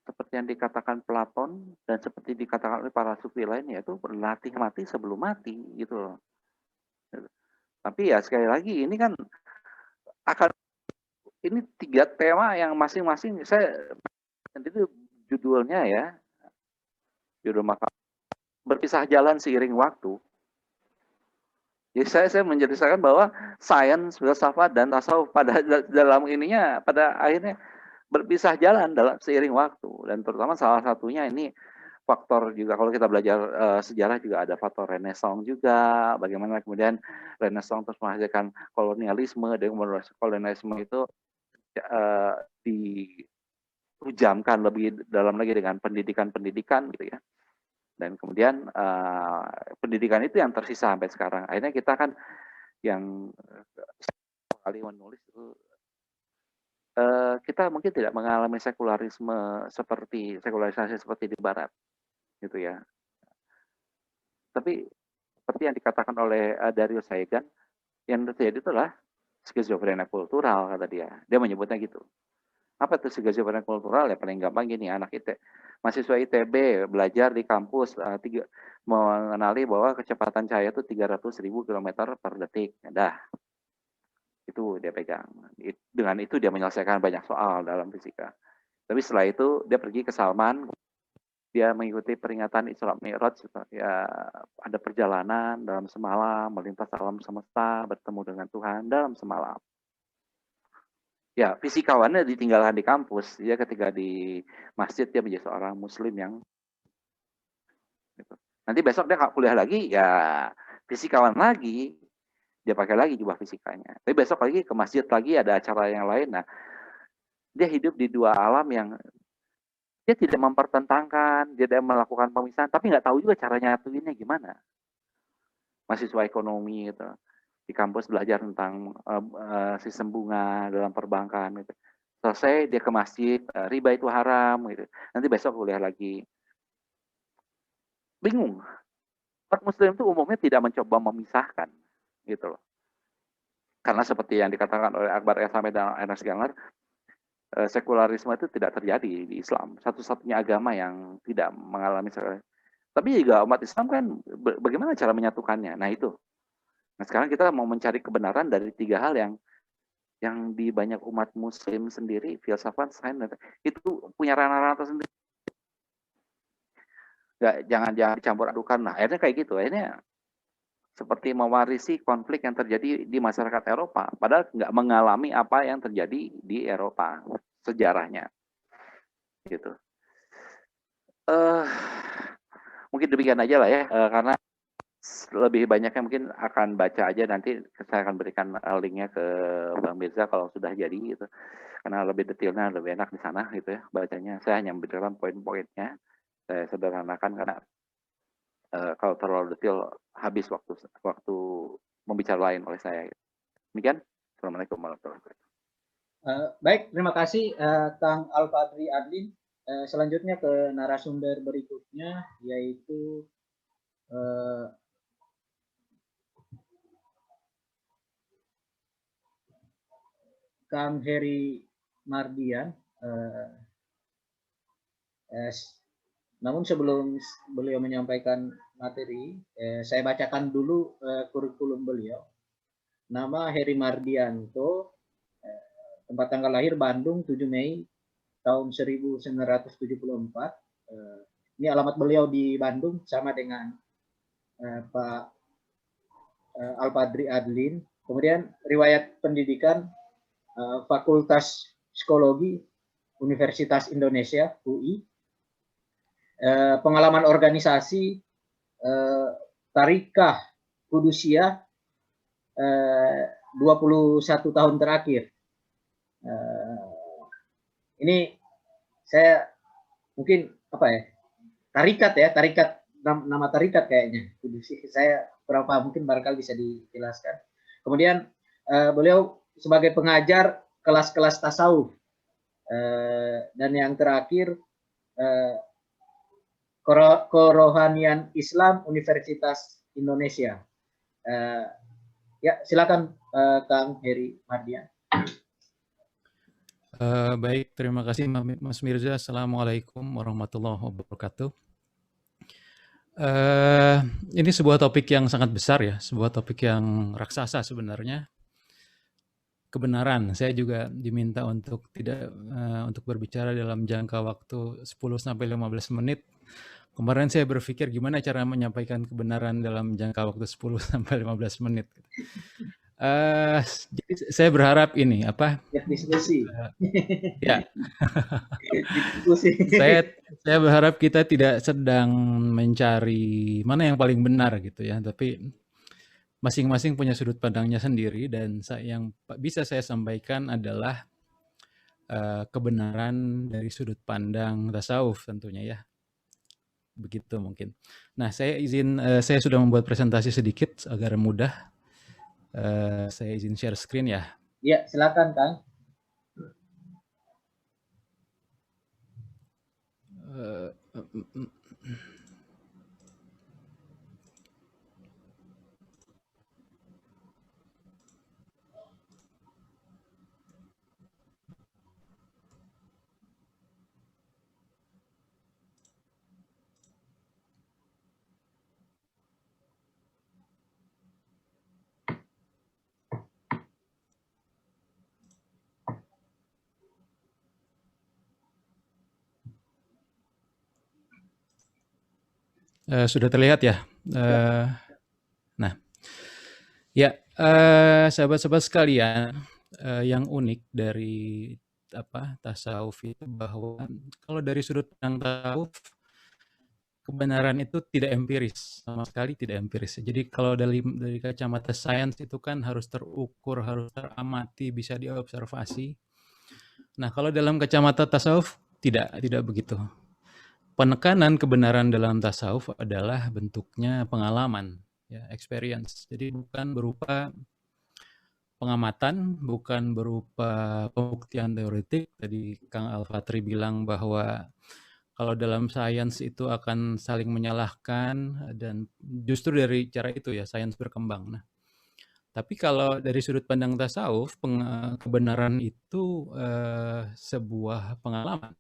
seperti yang dikatakan Platon dan seperti dikatakan oleh para sufi lain yaitu berlatih mati sebelum mati gitu loh. Tapi ya sekali lagi ini kan akan ini tiga tema yang masing-masing saya sendiri judulnya ya judul makalah berpisah jalan seiring waktu. Jadi saya menjelaskan bahwa sains, filsafat dan tasawuf pada dalam ininya pada akhirnya berpisah jalan dalam seiring waktu dan terutama salah satunya ini faktor juga kalau kita belajar sejarah juga ada faktor Renaissance juga bagaimana kemudian Renaissance terus menghasilkan kolonialisme dan kolonialisme itu rujamkan lebih dalam lagi dengan pendidikan gitu ya. Dan kemudian pendidikan itu yang tersisa sampai sekarang. Akhirnya kita kan yang kali menulis itu kita mungkin tidak mengalami sekularisasi seperti di Barat, gitu ya. Tapi seperti yang dikatakan oleh Darius Saigan, yang terjadi itu adalah skizofrenia kultural, kata dia. Dia menyebutnya gitu. Apa itu skizofrenia kultural? Ya paling gampang gini, mahasiswa ITB belajar di kampus mengenali bahwa kecepatan cahaya itu 300.000 km per detik. Dah, itu dia pegang. Dengan itu dia menyelesaikan banyak soal dalam fisika. Tapi setelah itu dia pergi ke Salman, dia mengikuti peringatan Isra Mi'raj, ya ada perjalanan dalam semalam, melintas alam semesta, bertemu dengan Tuhan dalam semalam. Ya, fisikawannya ditinggalkan di kampus. Dia ketika di masjid dia menjadi seorang Muslim yang gitu. Nanti besok dia kuliah lagi, ya fisikawan lagi, dia pakai lagi jubah fisikanya. Tapi besok lagi ke masjid lagi ada acara yang lain. Nah, dia hidup di dua alam yang dia tidak mempertentangkan, dia tidak melakukan pemisahan, tapi nggak tahu juga cara nyatuinnya gimana. Mahasiswa ekonomi gitu, di kampus belajar tentang sistem bunga dalam perbankan gitu. Selesai dia ke masjid, riba itu haram gitu. Nanti besok kuliah lagi. Bingung. Umat Muslim itu umumnya tidak mencoba memisahkan gitu loh. Karena seperti yang dikatakan oleh Akbar Esame dan Ernest Gangler, sekularisme itu tidak terjadi di Islam. Satu-satunya agama yang tidak mengalami sekularisme. Tapi juga umat Islam kan bagaimana cara menyatukannya? Nah itu. Nah sekarang kita mau mencari kebenaran dari tiga hal yang di banyak umat Muslim sendiri, filsafat, sains, itu punya ranah-ranah tersendiri. Jangan dicampur adukan. Nah akhirnya kayak gitu. Akhirnya seperti mewarisi konflik yang terjadi di masyarakat Eropa, padahal nggak mengalami apa yang terjadi di Eropa sejarahnya, gitu. Mungkin demikian aja lah ya, karena lebih banyaknya mungkin akan baca aja nanti saya akan berikan linknya ke Bang Mirza kalau sudah jadi gitu, karena lebih detailnya lebih enak di sana gitu ya bacanya. Saya hanya memberikan poin-poinnya, saya sederhanakan karena kalau terlalu detail habis waktu membicara lain oleh saya. Demikian. Assalamualaikum warahmatullahi wabarakatuh. Baik, terima kasih Kang Al-Fadri Adlin. Selanjutnya ke narasumber berikutnya yaitu Kang Heri Mardian. Namun sebelum beliau menyampaikan materi, saya bacakan dulu kurikulum beliau. Nama Heri Mardianto, tempat tanggal lahir Bandung 7 Mei tahun 1974. Ini alamat beliau di Bandung sama dengan Pak Al-Fadri Adlin. Kemudian riwayat pendidikan Fakultas Psikologi Universitas Indonesia UI. Pengalaman organisasi Tarikah Kudusia 21 tahun terakhir. Ini saya mungkin apa ya, tarikat nama tarikat kayaknya. Saya berapa mungkin barangkali bisa dijelaskan. Kemudian beliau sebagai pengajar kelas-kelas tasawuf, dan yang terakhir Kerohanian Islam Universitas Indonesia. Ya, silakan Kang Heri Mardian. Baik, terima kasih Mas Mirza. Assalamualaikum warahmatullahi wabarakatuh. Ini sebuah topik yang sangat besar ya, sebuah topik yang raksasa sebenarnya. Kebenaran, saya juga diminta untuk untuk berbicara dalam jangka waktu 10-15 menit. Kemarin saya berpikir gimana cara menyampaikan kebenaran dalam jangka waktu 10-15 menit. Jadi saya berharap ini apa? Ya, diskusi. Ya. Diskusi. Saya berharap kita tidak sedang mencari mana yang paling benar gitu ya, tapi masing-masing punya sudut pandangnya sendiri, dan yang bisa saya sampaikan adalah kebenaran dari sudut pandang tasawuf tentunya ya. Begitu mungkin. Nah, saya sudah membuat presentasi sedikit agar mudah. Saya izin share screen ya. Ya, silakan Kang. Sudah terlihat ya? Nah, ya sahabat-sahabat sekalian, yang unik dari tasawuf itu bahwa kalau dari sudut pandang tasawuf, kebenaran itu tidak empiris, sama sekali tidak empiris. Jadi kalau dari kacamata sains itu kan harus terukur, harus teramati, bisa diobservasi. Nah, kalau dalam kacamata tasawuf tidak begitu. Penekanan kebenaran dalam tasawuf adalah bentuknya pengalaman, ya, experience. Jadi bukan berupa pengamatan, bukan berupa pembuktian teoretik. Tadi Kang Al-Fatri bilang bahwa kalau dalam sains itu akan saling menyalahkan, dan justru dari cara itu ya sains berkembang. Nah, tapi kalau dari sudut pandang tasawuf, kebenaran itu sebuah pengalaman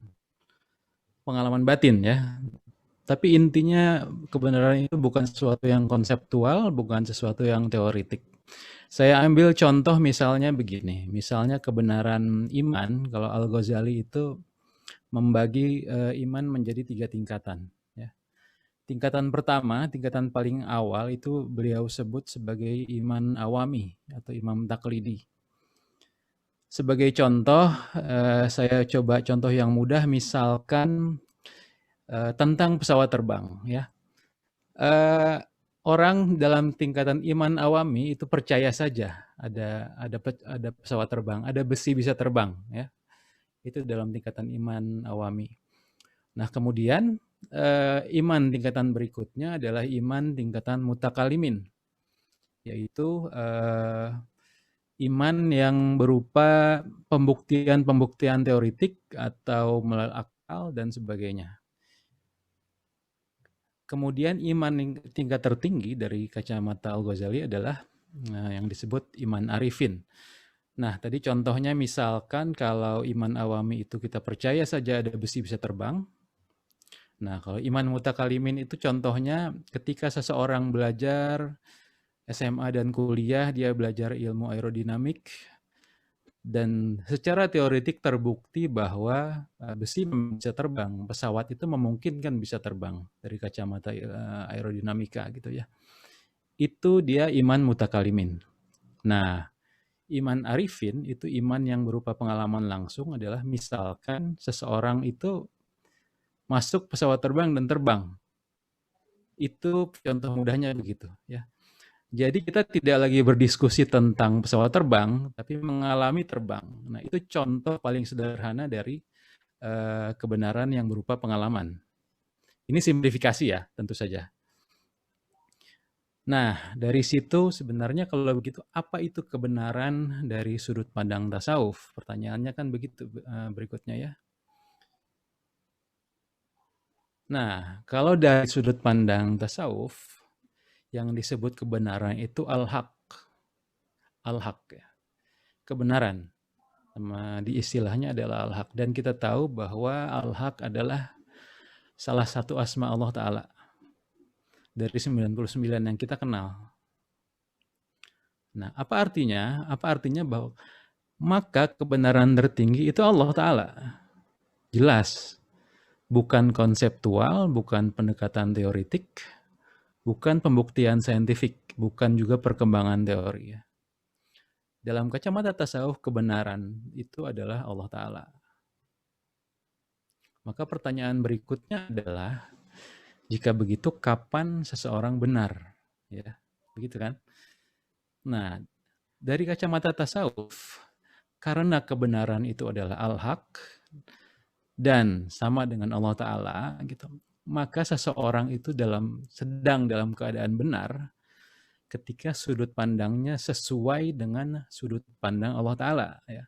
batin ya. Tapi intinya kebenaran itu bukan sesuatu yang konseptual, bukan sesuatu yang teoritik. Saya ambil contoh misalnya begini, misalnya kebenaran iman, kalau Al-Ghazali itu membagi iman menjadi 3 tingkatan. Ya. Tingkatan pertama, tingkatan paling awal itu beliau sebut sebagai iman awami atau imam taklidi. Sebagai contoh, saya coba contoh yang mudah, misalkan tentang pesawat terbang ya. Orang dalam tingkatan iman awami itu percaya saja ada pesawat terbang, ada besi bisa terbang ya. Itu dalam tingkatan iman awami. Nah, kemudian iman tingkatan berikutnya adalah iman tingkatan mutakalimin, yaitu iman yang berupa pembuktian teoritik atau melalui akal dan sebagainya. Kemudian iman tingkat tertinggi dari kacamata Al-Ghazali adalah yang disebut iman arifin. Nah, tadi contohnya misalkan kalau iman awami itu kita percaya saja ada besi bisa terbang. Nah, kalau iman mutakalimin itu contohnya ketika seseorang belajar SMA dan kuliah, dia belajar ilmu aerodinamik, dan secara teoretik terbukti bahwa besi bisa terbang, pesawat itu memungkinkan bisa terbang dari kacamata aerodinamika gitu ya. Itu dia iman mutakalimin. Nah, iman arifin itu iman yang berupa pengalaman langsung, adalah misalkan seseorang itu masuk pesawat terbang dan terbang. Itu contoh mudahnya begitu ya. Jadi kita tidak lagi berdiskusi tentang pesawat terbang, tapi mengalami terbang. Nah, itu contoh paling sederhana dari kebenaran yang berupa pengalaman. Ini simplifikasi ya, tentu saja. Nah, dari situ sebenarnya kalau begitu, apa itu kebenaran dari sudut pandang tasawuf? Pertanyaannya kan begitu berikutnya ya. Nah, kalau dari sudut pandang tasawuf, yang disebut kebenaran itu al-haq. Al-haq ya. Kebenaran. Di istilahnya adalah al-haq. Dan kita tahu bahwa al-haq adalah salah satu asma Allah Ta'ala dari 99 yang kita kenal. Nah, apa artinya? Apa artinya bahwa maka kebenaran tertinggi itu Allah Ta'ala. Jelas. Bukan konseptual, bukan pendekatan teoritik, bukan pembuktian saintifik, bukan juga perkembangan teori. Dalam kacamata tasawuf, kebenaran itu adalah Allah Ta'ala. Maka pertanyaan berikutnya adalah, jika begitu kapan seseorang benar? Ya, begitu kan? Nah, dari kacamata tasawuf, karena kebenaran itu adalah al-haq dan sama dengan Allah Ta'ala gitu, maka seseorang itu sedang dalam keadaan benar ketika sudut pandangnya sesuai dengan sudut pandang Allah Ta'ala ya.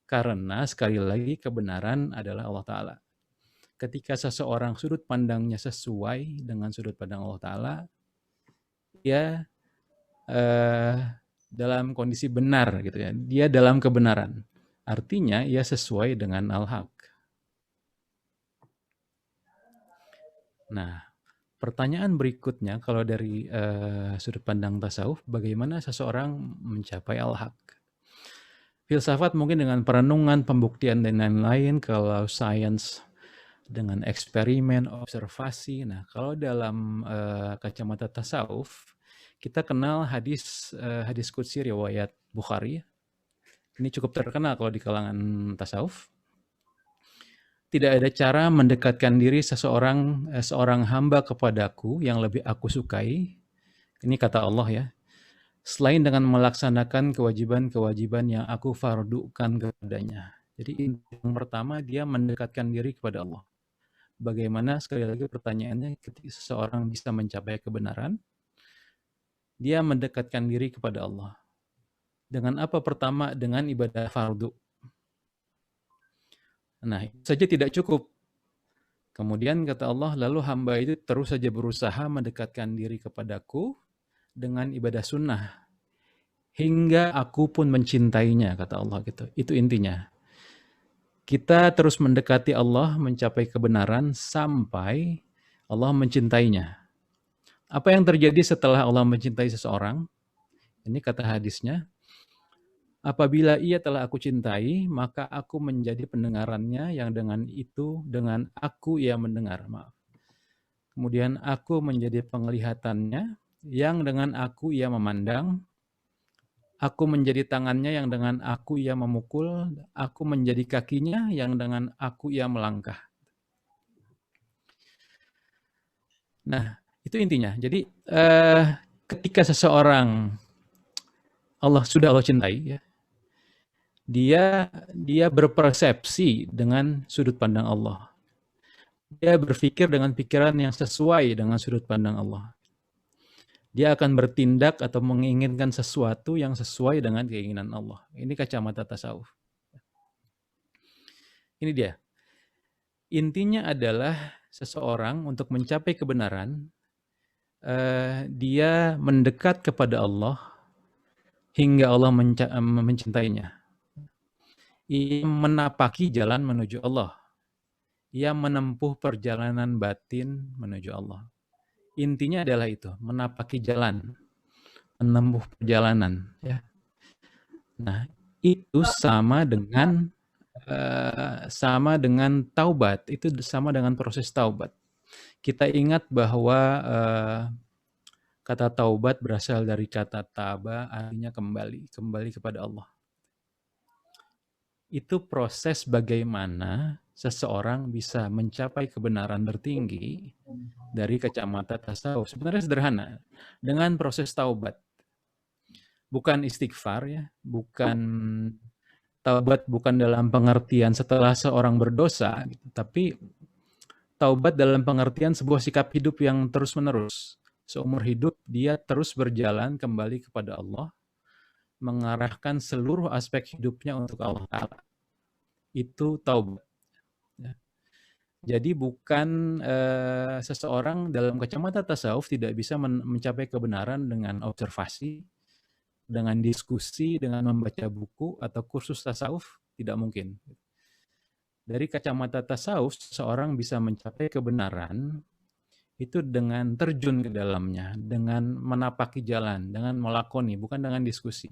Karena sekali lagi kebenaran adalah Allah Ta'ala. Ketika seseorang sudut pandangnya sesuai dengan sudut pandang Allah Ta'ala, dia dalam kondisi benar gitu ya. Dia dalam kebenaran. Artinya ia sesuai dengan al-haq. Nah, pertanyaan berikutnya kalau dari sudut pandang tasawuf, bagaimana seseorang mencapai al-haq? Filsafat mungkin dengan perenungan, pembuktian dan lain-lain. Kalau sains dengan eksperimen, observasi. Nah, kalau dalam kacamata tasawuf, kita kenal hadis qudsi riwayat Bukhari. Ini cukup terkenal kalau di kalangan tasawuf. Tidak ada cara mendekatkan diri seorang hamba kepadaku yang lebih aku sukai. Ini kata Allah ya. Selain dengan melaksanakan kewajiban-kewajiban yang aku fardukan kepadanya. Jadi yang pertama dia mendekatkan diri kepada Allah. Bagaimana sekali lagi pertanyaannya ketika seseorang bisa mencapai kebenaran, dia mendekatkan diri kepada Allah. Dengan apa pertama? Dengan ibadah fardu. Nah, itu saja tidak cukup. Kemudian kata Allah, lalu hamba itu terus saja berusaha mendekatkan diri kepadaku dengan ibadah sunnah. Hingga aku pun mencintainya, kata Allah gitu. Itu intinya. Kita terus mendekati Allah, mencapai kebenaran sampai Allah mencintainya. Apa yang terjadi setelah Allah mencintai seseorang? Ini kata hadisnya. Apabila ia telah aku cintai, maka aku menjadi pendengarannya yang dengan aku ia mendengar. Maaf. Kemudian aku menjadi penglihatannya yang dengan aku ia memandang. Aku menjadi tangannya yang dengan aku ia memukul. Aku menjadi kakinya yang dengan aku ia melangkah. Nah, itu intinya. Jadi ketika seseorang Allah cintai, ya, dia berpersepsi dengan sudut pandang Allah. Dia berpikir dengan pikiran yang sesuai dengan sudut pandang Allah. Dia akan bertindak atau menginginkan sesuatu yang sesuai dengan keinginan Allah. Ini kacamata tasawuf. Ini dia. Intinya adalah seseorang untuk mencapai kebenaran, dia mendekat kepada Allah hingga Allah mencintainya. Ia menapaki jalan menuju Allah. Ia menempuh perjalanan batin menuju Allah. Intinya adalah itu, menapaki jalan, menempuh perjalanan. Ya. Nah, itu sama dengan taubat, itu sama dengan proses taubat. Kita ingat bahwa kata taubat berasal dari kata taba, artinya kembali kepada Allah. Itu proses bagaimana seseorang bisa mencapai kebenaran tertinggi dari kacamata tasawuf. Sebenarnya sederhana, dengan proses taubat. Bukan istighfar ya, bukan taubat bukan dalam pengertian setelah seorang berdosa, tapi taubat dalam pengertian sebuah sikap hidup yang terus-menerus. Seumur hidup dia terus berjalan kembali kepada Allah, mengarahkan seluruh aspek hidupnya untuk Allah Ta'ala. Itu taubat. Ya. Jadi bukan seseorang dalam kacamata tasawuf tidak bisa mencapai kebenaran dengan observasi, dengan diskusi, dengan membaca buku atau kursus tasawuf, tidak mungkin. Dari kacamata tasawuf, seseorang bisa mencapai kebenaran itu dengan terjun ke dalamnya, dengan menapaki jalan, dengan melakoni, bukan dengan diskusi.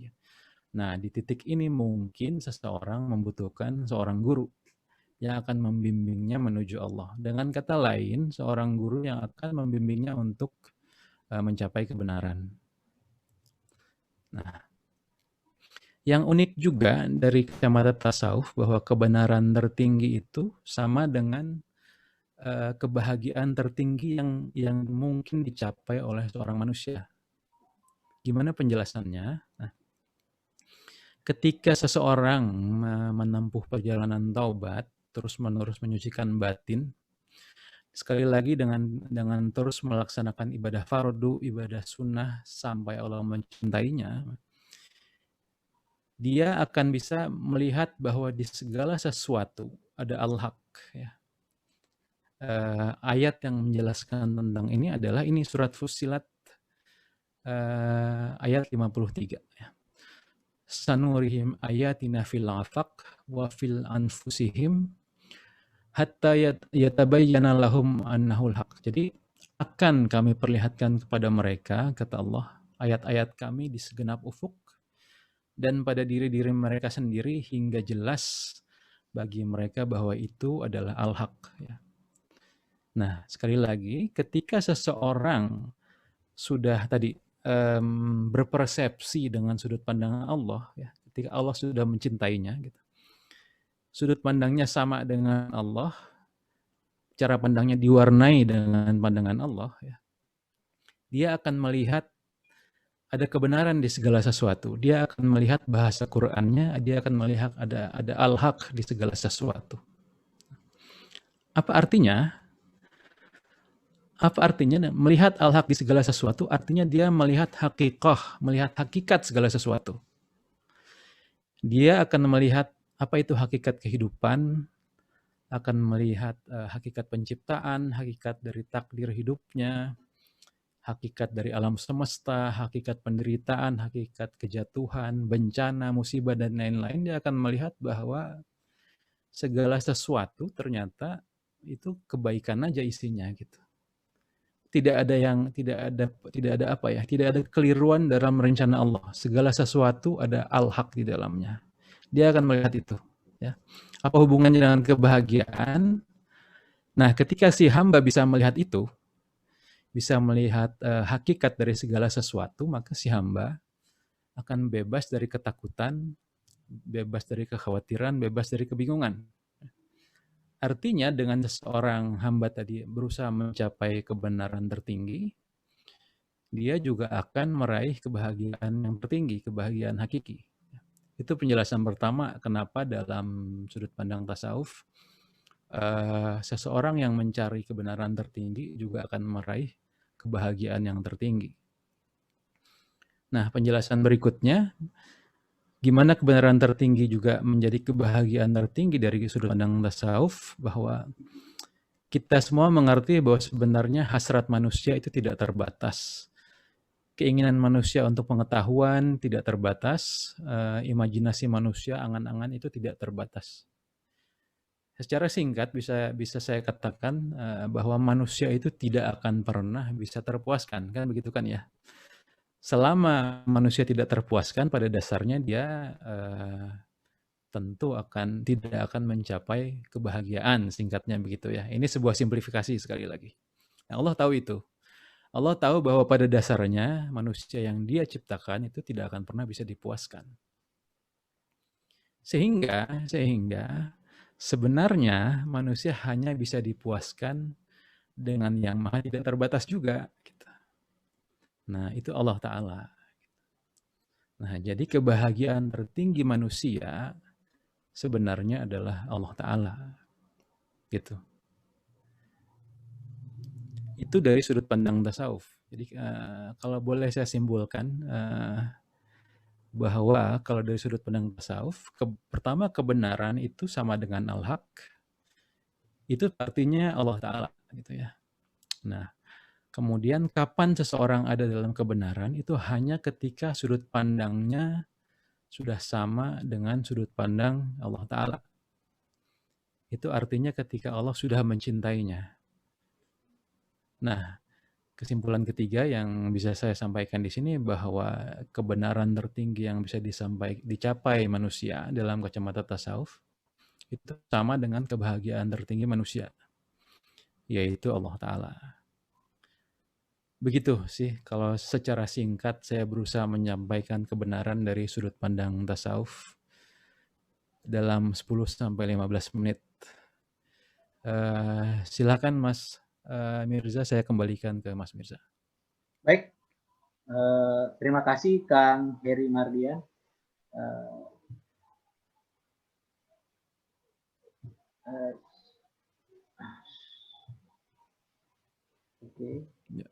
Nah, di titik ini mungkin seseorang membutuhkan seorang guru yang akan membimbingnya menuju Allah. Dengan kata lain, seorang guru yang akan membimbingnya untuk mencapai kebenaran. Nah, yang unik juga dari kacamata tasawuf bahwa kebenaran tertinggi itu sama dengan kebahagiaan tertinggi yang mungkin dicapai oleh seorang manusia. Gimana penjelasannya? Nah, ketika seseorang menempuh perjalanan taubat, terus-menerus menyucikan batin, sekali lagi dengan terus melaksanakan ibadah fardu, ibadah sunnah sampai Allah mencintainya, dia akan bisa melihat bahwa di segala sesuatu ada al-haq. Ya. Ayat yang menjelaskan tentang ini adalah ini surat Fussilat ayat 53. Ya. Sanurihim ayatina fil afaq wa fil anfusihim hatta yatabayyana lahum annahul haq. Jadi akan kami perlihatkan kepada mereka, kata Allah, ayat-ayat kami di segenap ufuk dan pada diri-diri mereka sendiri hingga jelas bagi mereka bahwa itu adalah al-haq. Ya. Nah, sekali lagi, ketika seseorang sudah tadi berpersepsi dengan sudut pandangan Allah, ya, ketika Allah sudah mencintainya, gitu. Sudut pandangnya sama dengan Allah, cara pandangnya diwarnai dengan pandangan Allah, ya. Dia akan melihat ada kebenaran di segala sesuatu. Dia akan melihat bahasa Qur'annya, dia akan melihat ada al-haq di segala sesuatu. Apa artinya? Apa artinya melihat al-haq di segala sesuatu? Artinya dia melihat hakikah, melihat hakikat segala sesuatu. Dia akan melihat apa itu hakikat kehidupan, akan melihat hakikat penciptaan, hakikat dari takdir hidupnya, hakikat dari alam semesta, hakikat penderitaan, hakikat kejatuhan, bencana, musibah, dan lain-lain. Dia akan melihat bahwa segala sesuatu ternyata itu kebaikan aja isinya gitu. Tidak ada keliruan dalam rencana Allah. Segala sesuatu ada al-haq di dalamnya. Dia akan melihat itu. Ya. Apa hubungannya dengan kebahagiaan? Nah, ketika si hamba bisa melihat itu, bisa melihat hakikat dari segala sesuatu, maka si hamba akan bebas dari ketakutan, bebas dari kekhawatiran, bebas dari kebingungan. Artinya dengan seorang hamba tadi berusaha mencapai kebenaran tertinggi, dia juga akan meraih kebahagiaan yang tertinggi, kebahagiaan hakiki. Itu penjelasan pertama kenapa dalam sudut pandang tasawuf, seseorang yang mencari kebenaran tertinggi juga akan meraih kebahagiaan yang tertinggi. Nah, penjelasan berikutnya, gimana kebenaran tertinggi juga menjadi kebahagiaan tertinggi dari sudut pandang tasawuf, bahwa kita semua mengerti bahwa sebenarnya hasrat manusia itu tidak terbatas. Keinginan manusia untuk pengetahuan tidak terbatas, imajinasi manusia, angan-angan itu tidak terbatas. Secara singkat bisa saya katakan bahwa manusia itu tidak akan pernah bisa terpuaskan, kan begitu kan ya? Selama manusia tidak terpuaskan, pada dasarnya dia tentu tidak akan mencapai kebahagiaan, singkatnya begitu ya. Ini sebuah simplifikasi sekali lagi. Nah, Allah tahu itu. Allah tahu bahwa pada dasarnya manusia yang Dia ciptakan itu tidak akan pernah bisa dipuaskan. Sehingga sebenarnya manusia hanya bisa dipuaskan dengan yang maha tidak terbatas juga. Nah, itu Allah Ta'ala. Nah, jadi kebahagiaan tertinggi manusia sebenarnya adalah Allah Ta'ala. Gitu. Itu dari sudut pandang tasawuf. Jadi kalau boleh saya simpulkan bahwa kalau dari sudut pandang tasawuf, pertama kebenaran itu sama dengan al-haq. Itu artinya Allah Ta'ala gitu ya. Nah, kemudian kapan seseorang ada dalam kebenaran itu hanya ketika sudut pandangnya sudah sama dengan sudut pandang Allah Ta'ala. Itu artinya ketika Allah sudah mencintainya. Nah, kesimpulan ketiga yang bisa saya sampaikan di sini bahwa kebenaran tertinggi yang bisa dicapai manusia dalam kacamata tasawuf itu sama dengan kebahagiaan tertinggi manusia, yaitu Allah Ta'ala. Begitu sih kalau secara singkat saya berusaha menyampaikan kebenaran dari sudut pandang tasawuf dalam 10-15 menit. Silakan Mas Mirza, saya kembalikan ke Mas Mirza. Baik, terima kasih Kang Heri Mardian. Eh, Oke. Ya.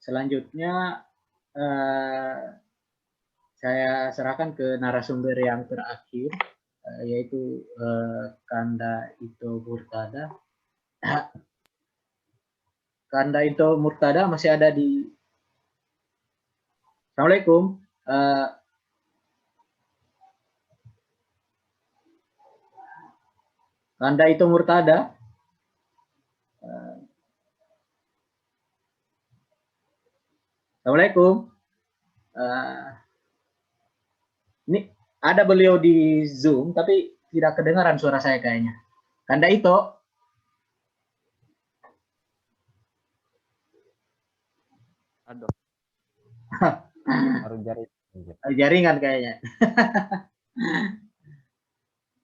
Selanjutnya saya serahkan ke narasumber yang terakhir, yaitu Kanda Ito Murtada. Kanda Ito Murtada masih ada di. Assalamualaikum. Kanda Ito Murtada. Assalamualaikum. Ini ada beliau di Zoom, tapi tidak kedengaran suara saya kayaknya. Kanda Ito. Aduh. Harus jari. Jaringan kayaknya.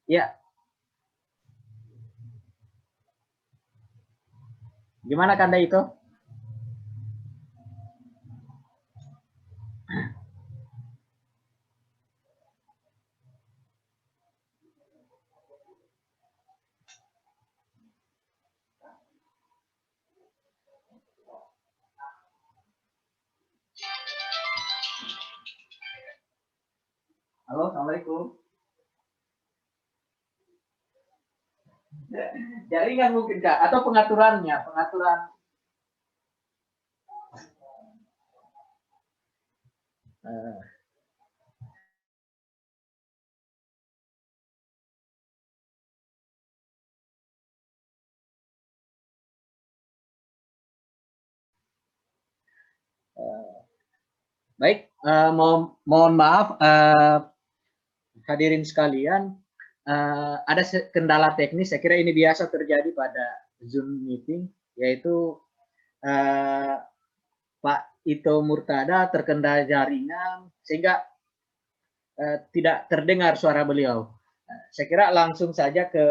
Ya. Gimana Kanda Ito? Halo, Assalamualaikum. Jaringan mungkin Kak, atau pengaturannya, pengaturan. Baik, mohon maaf hadirin sekalian, ada kendala teknis. Saya kira ini biasa terjadi pada Zoom meeting, yaitu Pak Ito Murtada terkendala jaringan sehingga tidak terdengar suara beliau. Saya kira langsung saja ke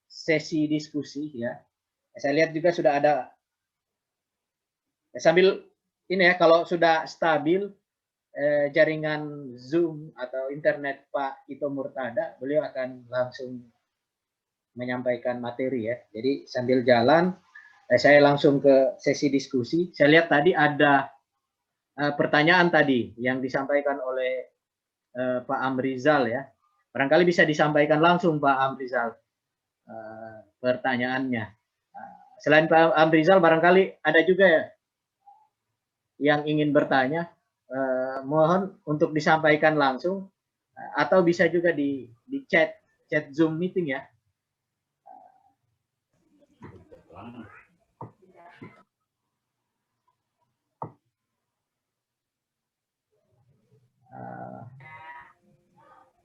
sesi diskusi ya. Saya lihat juga sudah ada. Sambil ini ya, kalau sudah stabil jaringan Zoom atau internet Pak Ito Murtada, beliau akan langsung menyampaikan materi ya. Jadi sambil jalan, saya langsung ke sesi diskusi. Saya lihat tadi ada pertanyaan tadi yang disampaikan oleh Pak Amrizal ya. Barangkali bisa disampaikan langsung Pak Amrizal pertanyaannya. Selain Pak Amrizal, barangkali ada juga ya yang ingin bertanya, mohon untuk disampaikan langsung atau bisa juga di chat Zoom meeting ya.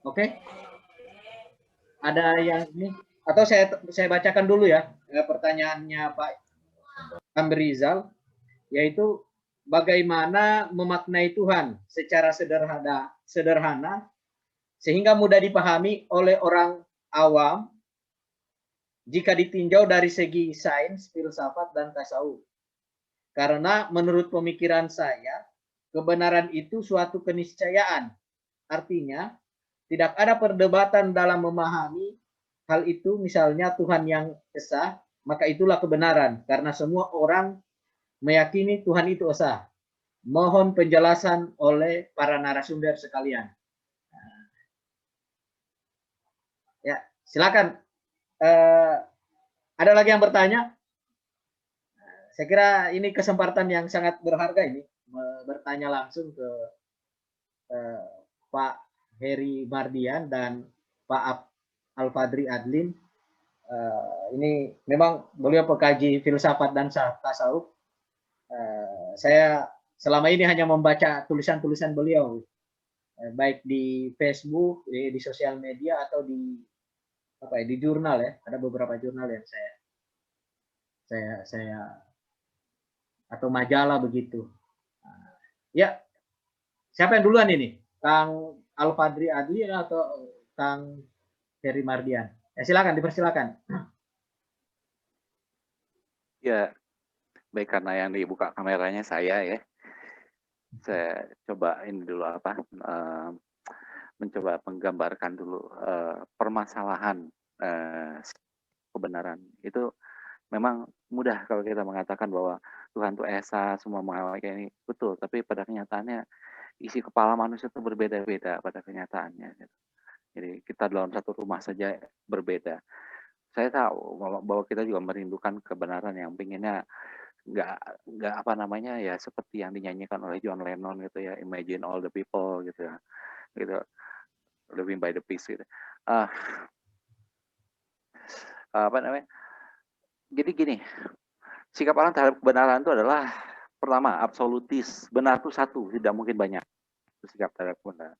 Oke. Ada yang ini atau saya bacakan dulu ya pertanyaannya Pak Amrizal, yaitu bagaimana memaknai Tuhan secara sederhana sehingga mudah dipahami oleh orang awam jika ditinjau dari segi sains, filsafat, dan tasawuf. Karena menurut pemikiran saya, kebenaran itu suatu keniscayaan. Artinya, tidak ada perdebatan dalam memahami hal itu, misalnya Tuhan yang esa, maka itulah kebenaran. Karena semua orang meyakini Tuhan itu esa. Mohon penjelasan oleh para narasumber sekalian. Ya, silakan. Ada lagi yang bertanya? Saya kira ini kesempatan yang sangat berharga ini, bertanya langsung ke Pak Heri Mardian dan Pak Al-Fadri Adlin. Ini memang beliau pekaji filsafat dan tasawuf. Saya selama ini hanya membaca tulisan-tulisan beliau, baik di Facebook, di sosial media, atau di jurnal ya. Ada beberapa jurnal yang saya atau majalah begitu. Ya, siapa yang duluan ini? Kang Al-Fadri Adli atau Kang Heri Mardian? Ya, silakan, dipersilakan. Ya, baik, karena yang dibuka kameranya saya ya. Saya coba ini dulu mencoba menggambarkan dulu permasalahan kebenaran. Itu memang mudah kalau kita mengatakan bahwa Tuhan itu esa, semua mengawal kayak ini. Betul, tapi pada kenyataannya isi kepala manusia itu berbeda-beda pada kenyataannya. Gitu. Jadi kita dalam satu rumah saja berbeda. Saya tahu bahwa kita juga merindukan kebenaran yang pinginnya nggak apa namanya ya seperti yang dinyanyikan oleh John Lennon gitu ya, Imagine All the People gitu ya, gitu, Living by the Peace gitu. Apa namanya? Jadi gini, sikap orang terhadap kebenaran itu adalah pertama absolutis, benar itu satu, tidak mungkin banyak. Itu sikap terhadap kebenaran.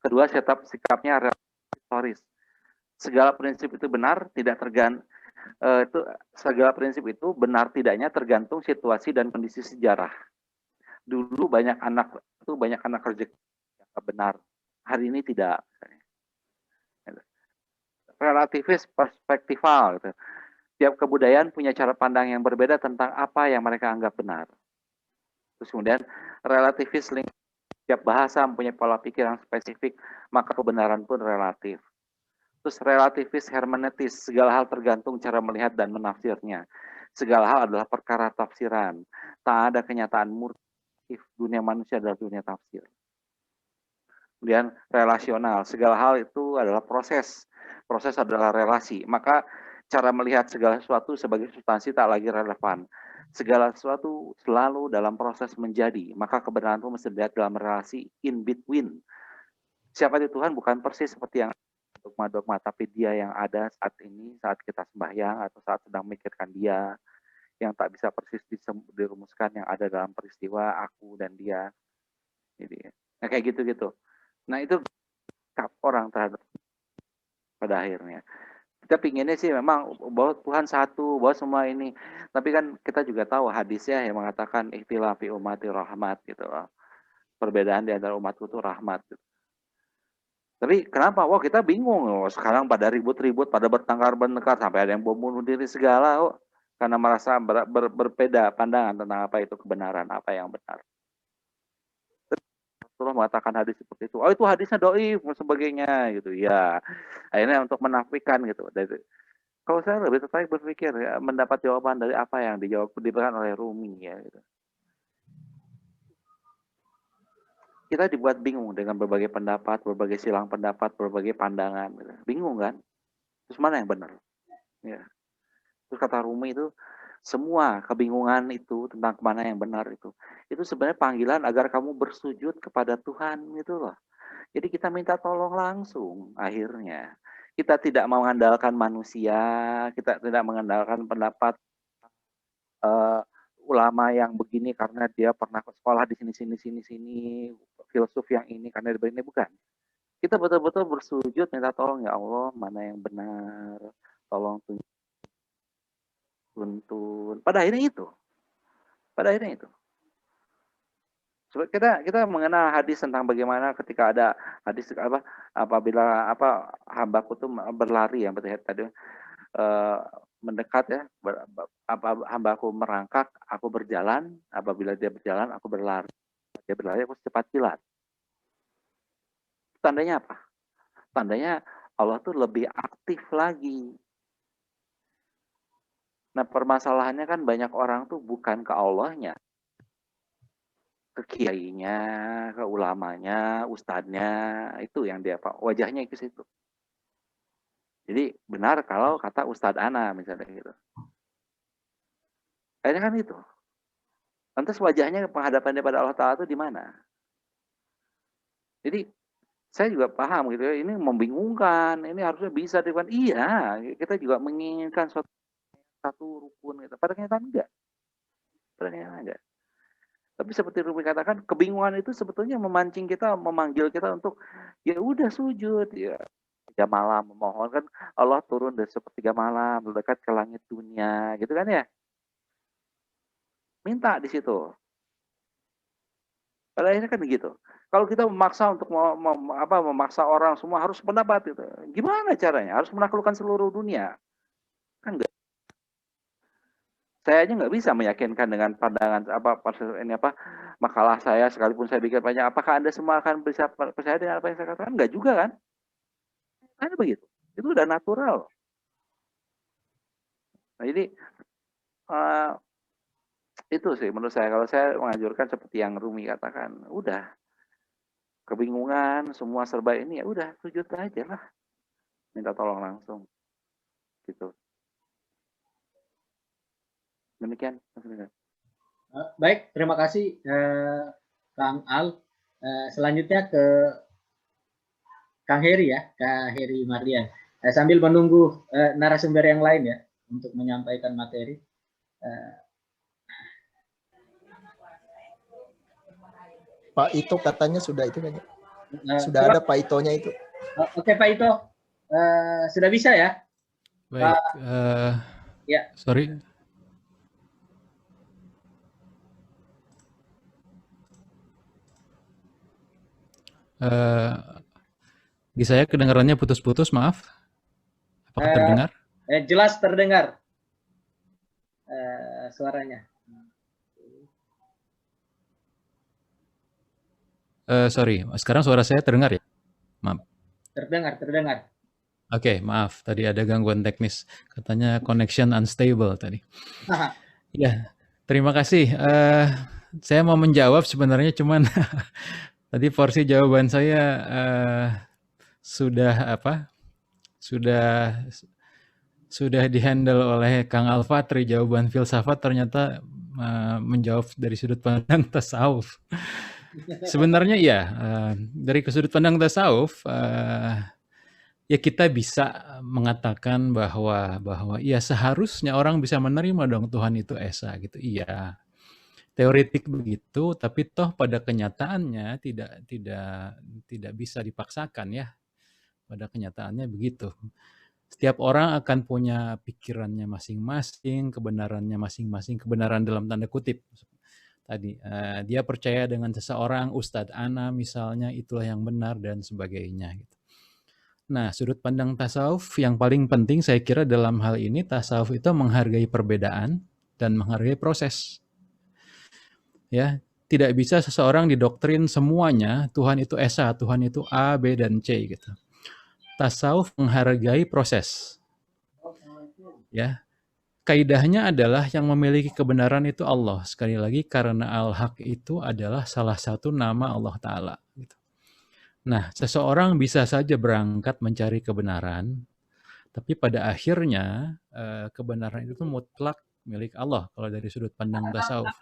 Kedua, sikapnya historis. Segala prinsip itu benar, tidak itu segala prinsip itu benar tidaknya tergantung situasi dan kondisi sejarah. Dulu banyak anak rezeki yang benar, hari ini tidak. Relativis perspektifal. Gitu. Tiap kebudayaan punya cara pandang yang berbeda tentang apa yang mereka anggap benar. Terus kemudian relativis tiap bahasa mempunyai pola pikir yang spesifik, maka kebenaran pun relatif. Terus relativis hermeneutis, segala hal tergantung cara melihat dan menafsirnya. Segala hal adalah perkara tafsiran. Tak ada kenyataan murni, dunia manusia adalah dunia tafsir. Kemudian relasional, segala hal itu adalah proses. Proses adalah relasi. Maka cara melihat segala sesuatu sebagai substansi tak lagi relevan. Segala sesuatu selalu dalam proses menjadi. Maka kebenaran itu mesti dilihat dalam relasi in between. Siapa di Tuhan bukan persis seperti yang dogma-dogma, tapi dia yang ada saat ini, saat kita sembahyang, atau saat sedang memikirkan dia, yang tak bisa persis dirumuskan, yang ada dalam peristiwa aku dan dia. Jadi, nah kayak gitu-gitu. Nah itu sikap orang terhadap pada akhirnya. Kita pinginnya sih memang bahwa Tuhan satu, bahwa semua ini. Tapi kan kita juga tahu hadisnya yang mengatakan ikhtilafi ummati rahmat gitu loh. Perbedaan di antara umatku itu rahmat. Gitu. Tapi kenapa? Wah kita bingung. Oh, sekarang pada ribut-ribut, pada bertengkar-bertengkar, sampai ada yang bom bunuh diri segala. Oh, karena merasa berbeda pandangan tentang apa itu kebenaran, apa yang benar. Rasulullah mengatakan hadis seperti itu. Oh itu hadisnya doif dan sebagainya gitu. Ya, akhirnya untuk menafikan gitu. Kalau saya lebih tertarik berpikir ya, mendapat jawaban dari apa yang diberikan oleh Rumi ya. Gitu. Kita dibuat bingung dengan berbagai pendapat, berbagai silang pendapat, berbagai pandangan. Gitu. Bingung kan? Terus mana yang benar? Ya. Terus kata Rumi itu, semua kebingungan itu tentang mana yang benar itu sebenarnya panggilan agar kamu bersujud kepada Tuhan gitu loh. Jadi kita minta tolong langsung akhirnya. Kita tidak mengandalkan manusia, kita tidak mengandalkan pendapat ulama yang begini karena dia pernah sekolah di sini, filsuf yang ini karena dia begini, bukan. Kita betul-betul bersujud minta tolong, ya Allah, mana yang benar, tolong tuntun. Pada akhirnya itu. Kita mengenal hadis tentang bagaimana ketika ada hadis apabila hambaku tuh berlari yang tadi mendekat ya, hambaku merangkak, aku berjalan, apabila dia berjalan, aku berlari. Dia berlari, aku secepat kilat. Tandanya apa? Tandanya Allah tuh lebih aktif lagi. Nah permasalahannya kan banyak orang tuh bukan ke Allahnya, ke kiainya, ke ulamanya, ustadznya, itu yang dia wajahnya ke situ. Jadi benar kalau kata Ustadz Ana misalnya gitu. Akhirnya kan itu. Lantas wajahnya penghadapannya pada Allah Ta'ala itu di mana? Jadi saya juga paham gitu ya, ini membingungkan, ini harusnya bisa dilakukan. Iya, kita juga menginginkan satu rukun gitu. Padahal enggak. Tapi seperti Rumi katakan, kebingungan itu sebetulnya memancing kita, memanggil kita untuk ya udah sujud ya. 3 malam memohonkan Allah turun dari sepertiga malam mendekat ke langit dunia gitu kan ya, minta di situ. Pada akhirnya kan begitu. Kalau kita memaksa untuk memaksa orang semua harus pendapat itu, gimana caranya? Harus menaklukkan seluruh dunia kan enggak. Saya aja nggak bisa meyakinkan dengan pandangan makalah saya, sekalipun saya bikin banyak. Apakah Anda semua akan bisa percaya dengan apa yang saya katakan? Enggak juga kan? Ada begitu. Itu udah natural. Nah, ini itu sih menurut saya, kalau saya menganjurkan seperti yang Rumi katakan, udah kebingungan, semua serba ini, ya udah sujud aja lah, minta tolong langsung, gitu. Demikian, Mas Rizal. Baik, terima kasih Kang Al. Selanjutnya ke Kang Heri ya, Kang Heri Mardian. Sambil menunggu narasumber yang lain ya untuk menyampaikan materi. Pak Ito katanya sudah itu kan? Sudah Coba, ada Pak Itonya itu. Oke Pak Ito, sudah bisa ya? Baik, Ya. sorry. Di saya kedengarannya putus-putus, maaf. Apakah terdengar? Jelas terdengar suaranya. Sorry, sekarang suara saya terdengar ya? Maaf. Terdengar. Oke, maaf. Tadi ada gangguan teknis. Katanya connection unstable tadi. Ya, terima kasih. Saya mau menjawab sebenarnya, cuman tadi porsi jawaban saya sudah dihandle oleh Kang Al-Fatri. Jawaban filsafat ternyata menjawab dari sudut pandang tasawuf. Sebenarnya ya, dari sudut pandang tasawuf, ya kita bisa mengatakan bahwa ya seharusnya orang bisa menerima dong Tuhan itu esa gitu. Iya, teoretik begitu, tapi toh pada kenyataannya tidak bisa dipaksakan ya. Pada kenyataannya begitu. Setiap orang akan punya pikirannya masing-masing, kebenarannya masing-masing, kebenaran dalam tanda kutip. Tadi dia percaya dengan seseorang, Ustadz Ana misalnya, itulah yang benar dan sebagainya gitu. Nah, sudut pandang tasawuf yang paling penting saya kira dalam hal ini, tasawuf itu menghargai perbedaan dan menghargai proses. Ya, tidak bisa seseorang didoktrin semuanya Tuhan itu esa, Tuhan itu A, B dan C gitu. Tasawuf menghargai proses. Ya. Kaidahnya adalah yang memiliki kebenaran itu Allah. Sekali lagi karena Al-Haq itu adalah salah satu nama Allah Ta'ala gitu. Nah, seseorang bisa saja berangkat mencari kebenaran, tapi pada akhirnya kebenaran itu mutlak milik Allah kalau dari sudut pandang tasawuf.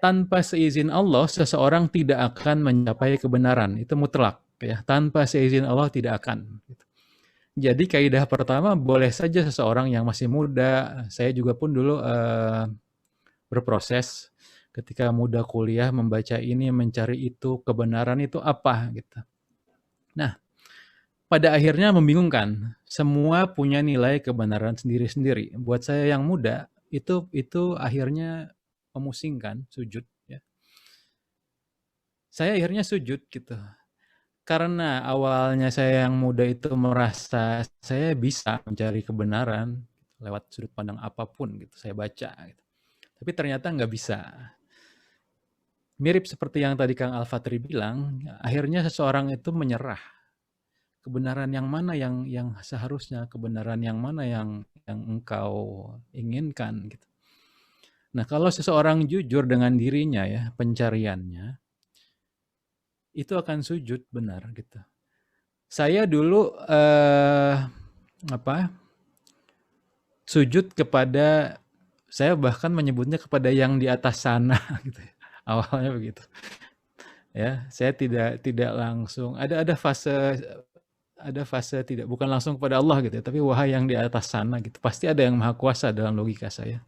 Tanpa seizin Allah, seseorang tidak akan mencapai kebenaran. Itu mutlak. Ya. Tanpa seizin Allah tidak akan. Jadi kaidah pertama, boleh saja seseorang yang masih muda, saya juga pun dulu berproses ketika muda kuliah membaca ini, mencari itu, kebenaran itu apa gitu. Nah, pada akhirnya membingungkan. Semua punya nilai kebenaran sendiri-sendiri. Buat saya yang muda, itu akhirnya memusingkan, sujud. Ya. Saya akhirnya sujud gitu. Karena awalnya saya yang muda itu merasa saya bisa mencari kebenaran lewat sudut pandang apapun gitu, saya baca gitu. Tapi ternyata nggak bisa. Mirip seperti yang tadi Kang Al-Fatri bilang, akhirnya seseorang itu menyerah. Kebenaran yang mana yang seharusnya, kebenaran yang mana yang engkau inginkan gitu. Nah, kalau seseorang jujur dengan dirinya ya, pencariannya, itu akan sujud benar gitu. Saya dulu sujud kepada, saya bahkan menyebutnya kepada yang di atas sana gitu. Awalnya begitu. Ya, saya tidak langsung ada fase tidak, bukan langsung kepada Allah gitu ya, tapi wahai yang di atas sana gitu. Pasti ada yang maha kuasa dalam logika saya.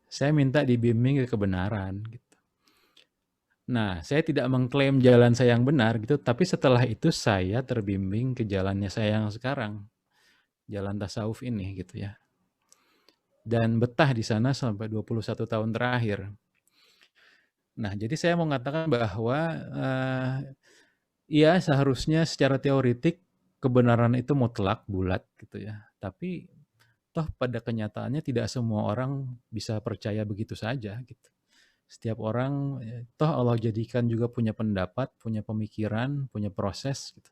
Saya minta dibimbing ke kebenaran gitu. Nah, saya tidak mengklaim jalan saya yang benar gitu, tapi setelah itu saya terbimbing ke jalannya saya yang sekarang. Jalan tasawuf ini gitu ya. Dan betah di sana sampai 21 tahun terakhir. Nah, jadi saya mau mengatakan bahwa ya seharusnya secara teoretik kebenaran itu mutlak, bulat gitu ya. Tapi toh pada kenyataannya tidak semua orang bisa percaya begitu saja gitu. Setiap orang, toh Allah jadikan juga punya pendapat, punya pemikiran, punya proses gitu.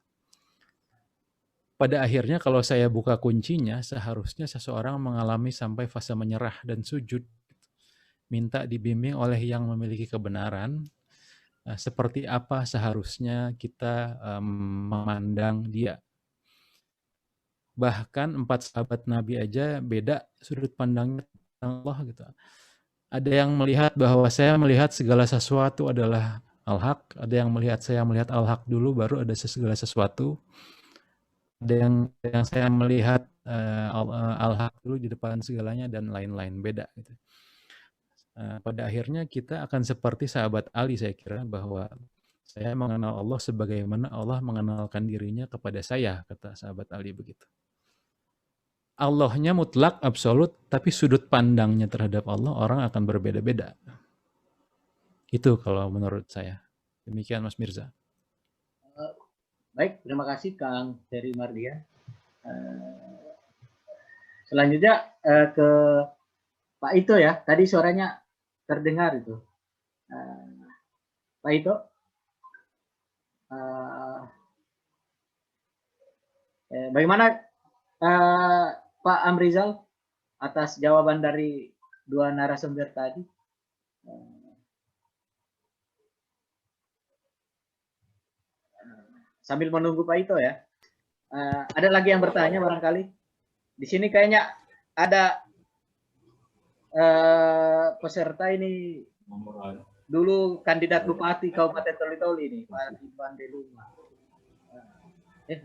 pada akhirnya kalau saya buka kuncinya, seharusnya seseorang mengalami sampai fase menyerah dan sujud, minta dibimbing oleh yang memiliki kebenaran, seperti apa seharusnya kita memandang dia. Bahkan 4 sahabat Nabi aja beda sudut pandangnya tentang Allah gitu. Ada yang melihat bahwa saya melihat segala sesuatu adalah al-haq, ada yang melihat saya melihat al-haq dulu baru ada segala sesuatu. Ada yang saya melihat al-haq dulu di depan segalanya dan lain-lain, beda gitu. Pada akhirnya kita akan seperti sahabat Ali, saya kira, bahwa saya mengenal Allah sebagaimana Allah mengenalkan dirinya kepada saya, kata sahabat Ali begitu. Allahnya mutlak, absolut, tapi sudut pandangnya terhadap Allah orang akan berbeda-beda. Itu kalau menurut saya. Demikian Mas Mirza. Baik, terima kasih Kang Ferry Mardian. Selanjutnya ke Pak Ito ya. Tadi suaranya terdengar itu. Pak Ito. Bagaimana Pak Amrizal atas jawaban dari 2 narasumber tadi? Sambil menunggu Pak Ito ya. Ada lagi yang bertanya barangkali? Di sini kayaknya ada peserta ini dulu kandidat bupati Kabupaten Toli-Toli ini, Pak Ridwan Deluma.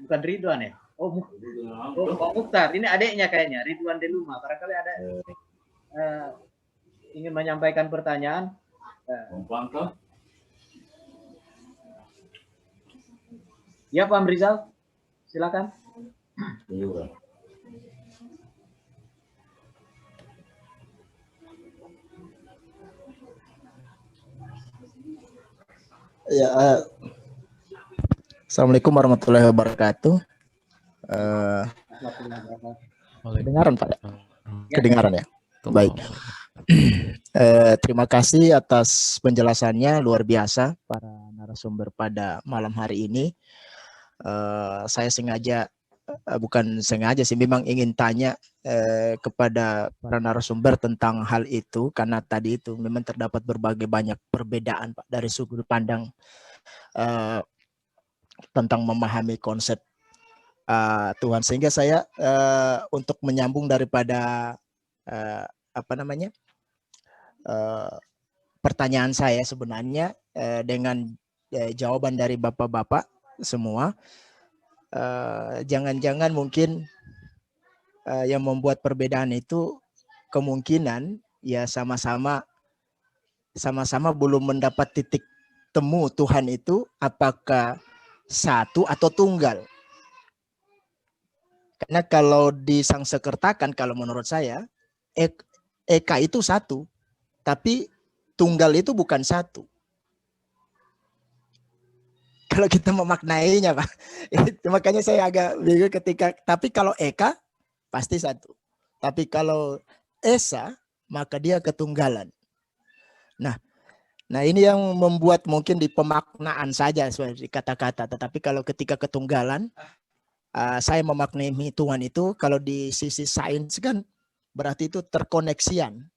Bukan Ridwan ya? Oh, Pak Mukhtar. Ini adiknya kayaknya, Ridwan Deluma. Barangkali ada ingin menyampaikan pertanyaan. Ya, Pak Amrizal, silakan. Ya, Assalamualaikum warahmatullahi wabarakatuh. Kedengaran Pak? Kedengaran ya? Baik. Terima kasih atas penjelasannya, luar biasa para narasumber pada malam hari ini. Saya sengaja, bukan sengaja sih, memang ingin tanya kepada para narasumber tentang hal itu, karena tadi itu memang terdapat berbagai banyak perbedaan Pak dari sudut pandang tentang memahami konsep Tuhan, sehingga saya untuk menyambung daripada pertanyaan saya sebenarnya dengan jawaban dari bapak-bapak semua, jangan-jangan mungkin yang membuat perbedaan itu kemungkinan ya sama-sama belum mendapat titik temu Tuhan itu apakah satu atau tunggal. Karena kalau disangsekertakan, kalau menurut saya Eka itu satu, tapi tunggal itu bukan satu. Kalau kita memaknainya Pak, makanya saya agak bingung ketika, tapi kalau Eka pasti satu, tapi kalau Esa maka dia ketunggalan. Nah ini yang membuat mungkin di pemaknaan saja seperti kata-kata, tetapi kalau ketika ketunggalan, saya memaknai Tuhan itu kalau di sisi sains kan berarti itu terkoneksian.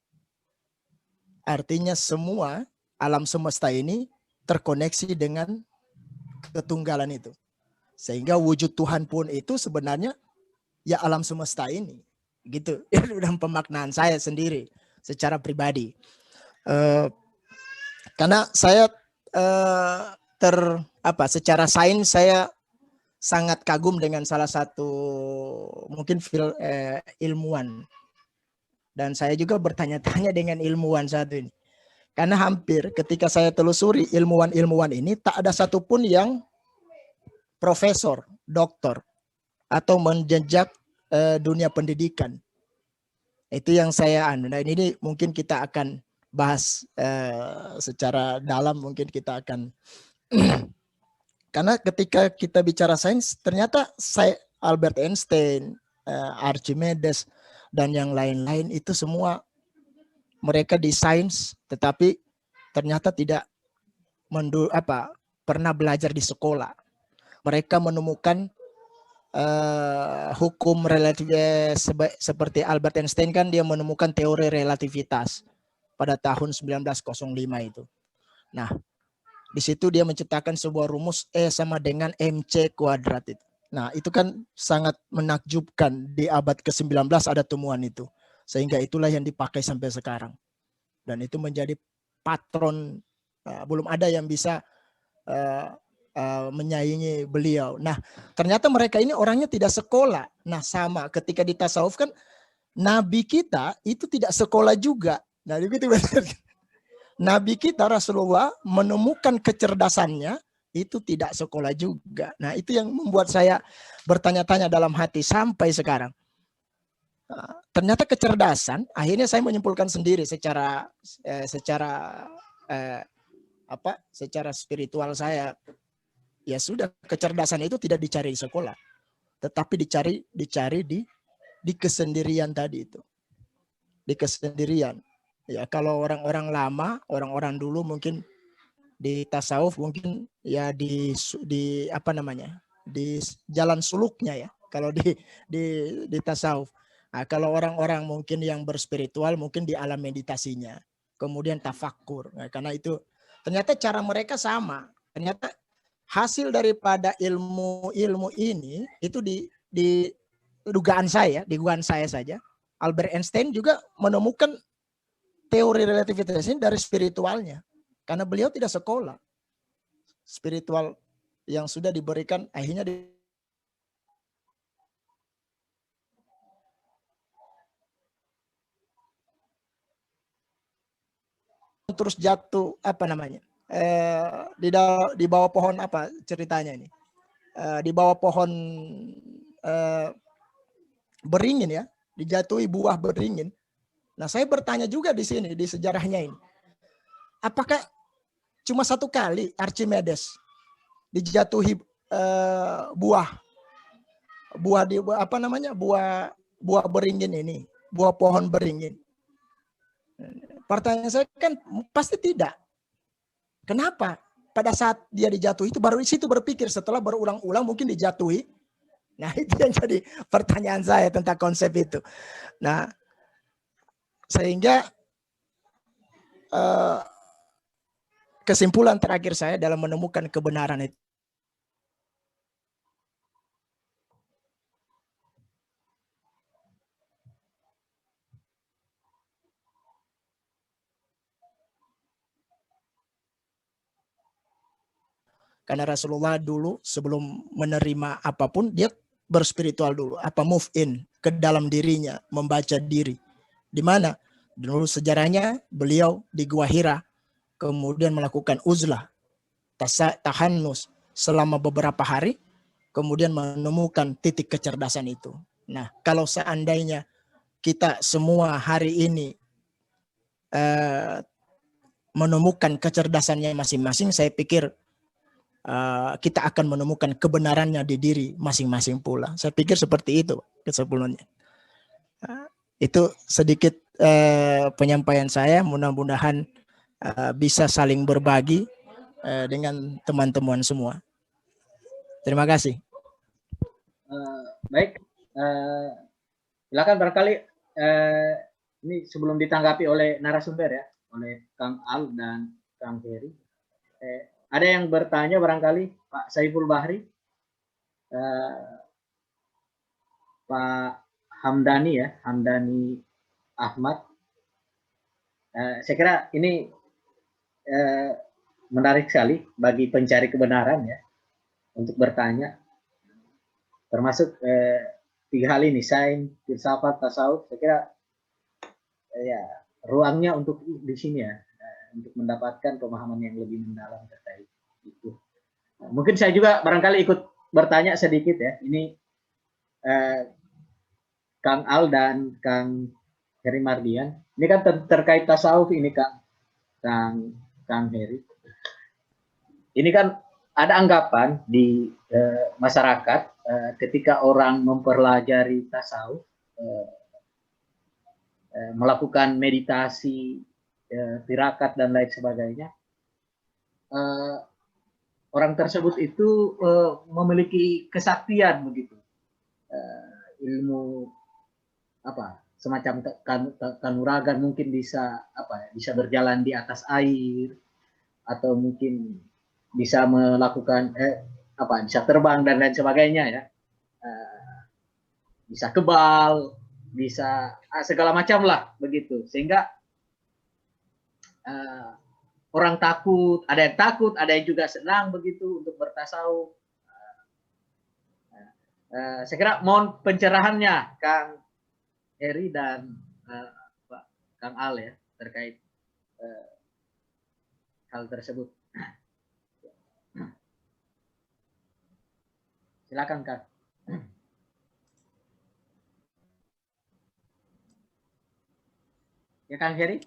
Artinya semua alam semesta ini terkoneksi dengan ketunggalan itu. Sehingga wujud Tuhan pun itu sebenarnya ya alam semesta ini. Gitu. Itu dalam pemaknaan saya sendiri secara pribadi. Karena saya secara sains saya sangat kagum dengan salah satu mungkin ilmuwan, dan saya juga bertanya-tanya dengan ilmuwan satu ini, karena hampir ketika saya telusuri ilmuwan ini tak ada satupun yang profesor, doktor atau menjejak dunia pendidikan. Itu yang saya nah ini mungkin kita akan bahas secara dalam, mungkin kita akan karena ketika kita bicara sains, ternyata Albert Einstein, Archimedes, dan yang lain-lain itu semua mereka di sains, tetapi ternyata tidak pernah belajar di sekolah. Mereka menemukan hukum relatif seperti Albert Einstein kan dia menemukan teori relativitas pada tahun 1905 itu. Nah, di situ dia menciptakan sebuah rumus E sama dengan MC kuadrat itu. Nah, itu kan sangat menakjubkan, di abad ke-19 ada temuan itu. Sehingga itulah yang dipakai sampai sekarang. Dan itu menjadi patron, belum ada yang bisa menyaingi beliau. Nah, ternyata mereka ini orangnya tidak sekolah. Nah, sama ketika di tasawuf kan Nabi kita itu tidak sekolah juga. Nah, itu benar. Nabi kita Rasulullah menemukan kecerdasannya itu tidak sekolah juga. Nah, itu yang membuat saya bertanya-tanya dalam hati sampai sekarang. Ternyata kecerdasan, akhirnya saya menyimpulkan sendiri secara spiritual saya. Ya sudah, kecerdasan itu tidak dicari di sekolah, tetapi dicari di kesendirian tadi itu. Di kesendirian. Ya, kalau orang-orang lama, orang-orang dulu mungkin di tasawuf mungkin ya di jalan suluknya ya. Kalau di tasawuf. Nah, kalau orang-orang mungkin yang berspiritual mungkin di alam meditasinya. Kemudian tafakkur. Nah, karena itu ternyata cara mereka sama. Ternyata hasil daripada ilmu ini itu di dugaan saya saja. Albert Einstein juga menemukan teori relativitas ini dari spiritualnya. Karena beliau tidak sekolah. Spiritual yang sudah diberikan akhirnya terus jatuh di bawah pohon apa ceritanya ini, di bawah pohon beringin ya, dijatuhi buah beringin. Nah, saya bertanya juga di sini di sejarahnya ini, apakah cuma satu kali Archimedes dijatuhi buah beringin ini, buah pohon beringin? Pertanyaan saya kan pasti tidak. Kenapa? Pada saat dia dijatuhi itu baru di situ berpikir, setelah berulang-ulang mungkin dijatuhi. Nah, itu yang jadi pertanyaan saya tentang konsep itu. Nah, sehingga kesimpulan terakhir saya dalam menemukan kebenaran itu, karena Rasulullah dulu sebelum menerima apapun, dia berspiritual dulu. Move in ke dalam dirinya, membaca diri. Di mana? Dulu sejarahnya beliau di Gua Hira, kemudian melakukan uzlah, tahannus selama beberapa hari, kemudian menemukan titik kecerdasan itu. Nah, kalau seandainya kita semua hari ini menemukan kecerdasannya masing-masing, saya pikir kita akan menemukan kebenarannya di diri masing-masing pula. Saya pikir seperti itu kesimpulannya. Itu sedikit penyampaian saya. Mudah-mudahan bisa saling berbagi dengan teman-teman semua. Terima kasih. Baik, silakan barangkali ini sebelum ditanggapi oleh narasumber ya, oleh Kang Al dan Kang Heri. Ada yang bertanya barangkali Pak Saiful Bahri, Pak Hamdani ya, Hamdani Ahmad. Saya kira ini menarik sekali bagi pencari kebenaran ya untuk bertanya, termasuk 3 hal ini, sains, filsafat, tasawuf. Saya kira ya ruangnya untuk di sini ya, untuk mendapatkan pemahaman yang lebih mendalam terkait itu. Mungkin saya juga barangkali ikut bertanya sedikit ya. Ini Kang Al dan Kang Heri Mardian. Ini kan terkait tasawuf ini Kang Heri. Ini kan ada anggapan di masyarakat ketika orang mempelajari tasawuf, melakukan meditasi, tirakat dan lain sebagainya, orang tersebut itu memiliki kesaktian begitu, ilmu apa semacam kanuragan mungkin bisa bisa berjalan di atas air, atau mungkin bisa melakukan bisa terbang dan lain sebagainya ya, bisa kebal, bisa segala macam lah begitu, sehingga orang takut, ada yang juga senang begitu untuk bertasawuf. Saya kira mohon pencerahannya Kang Heri dan Kang Al ya terkait hal tersebut. Silakan Kang. Ya Kang Heri.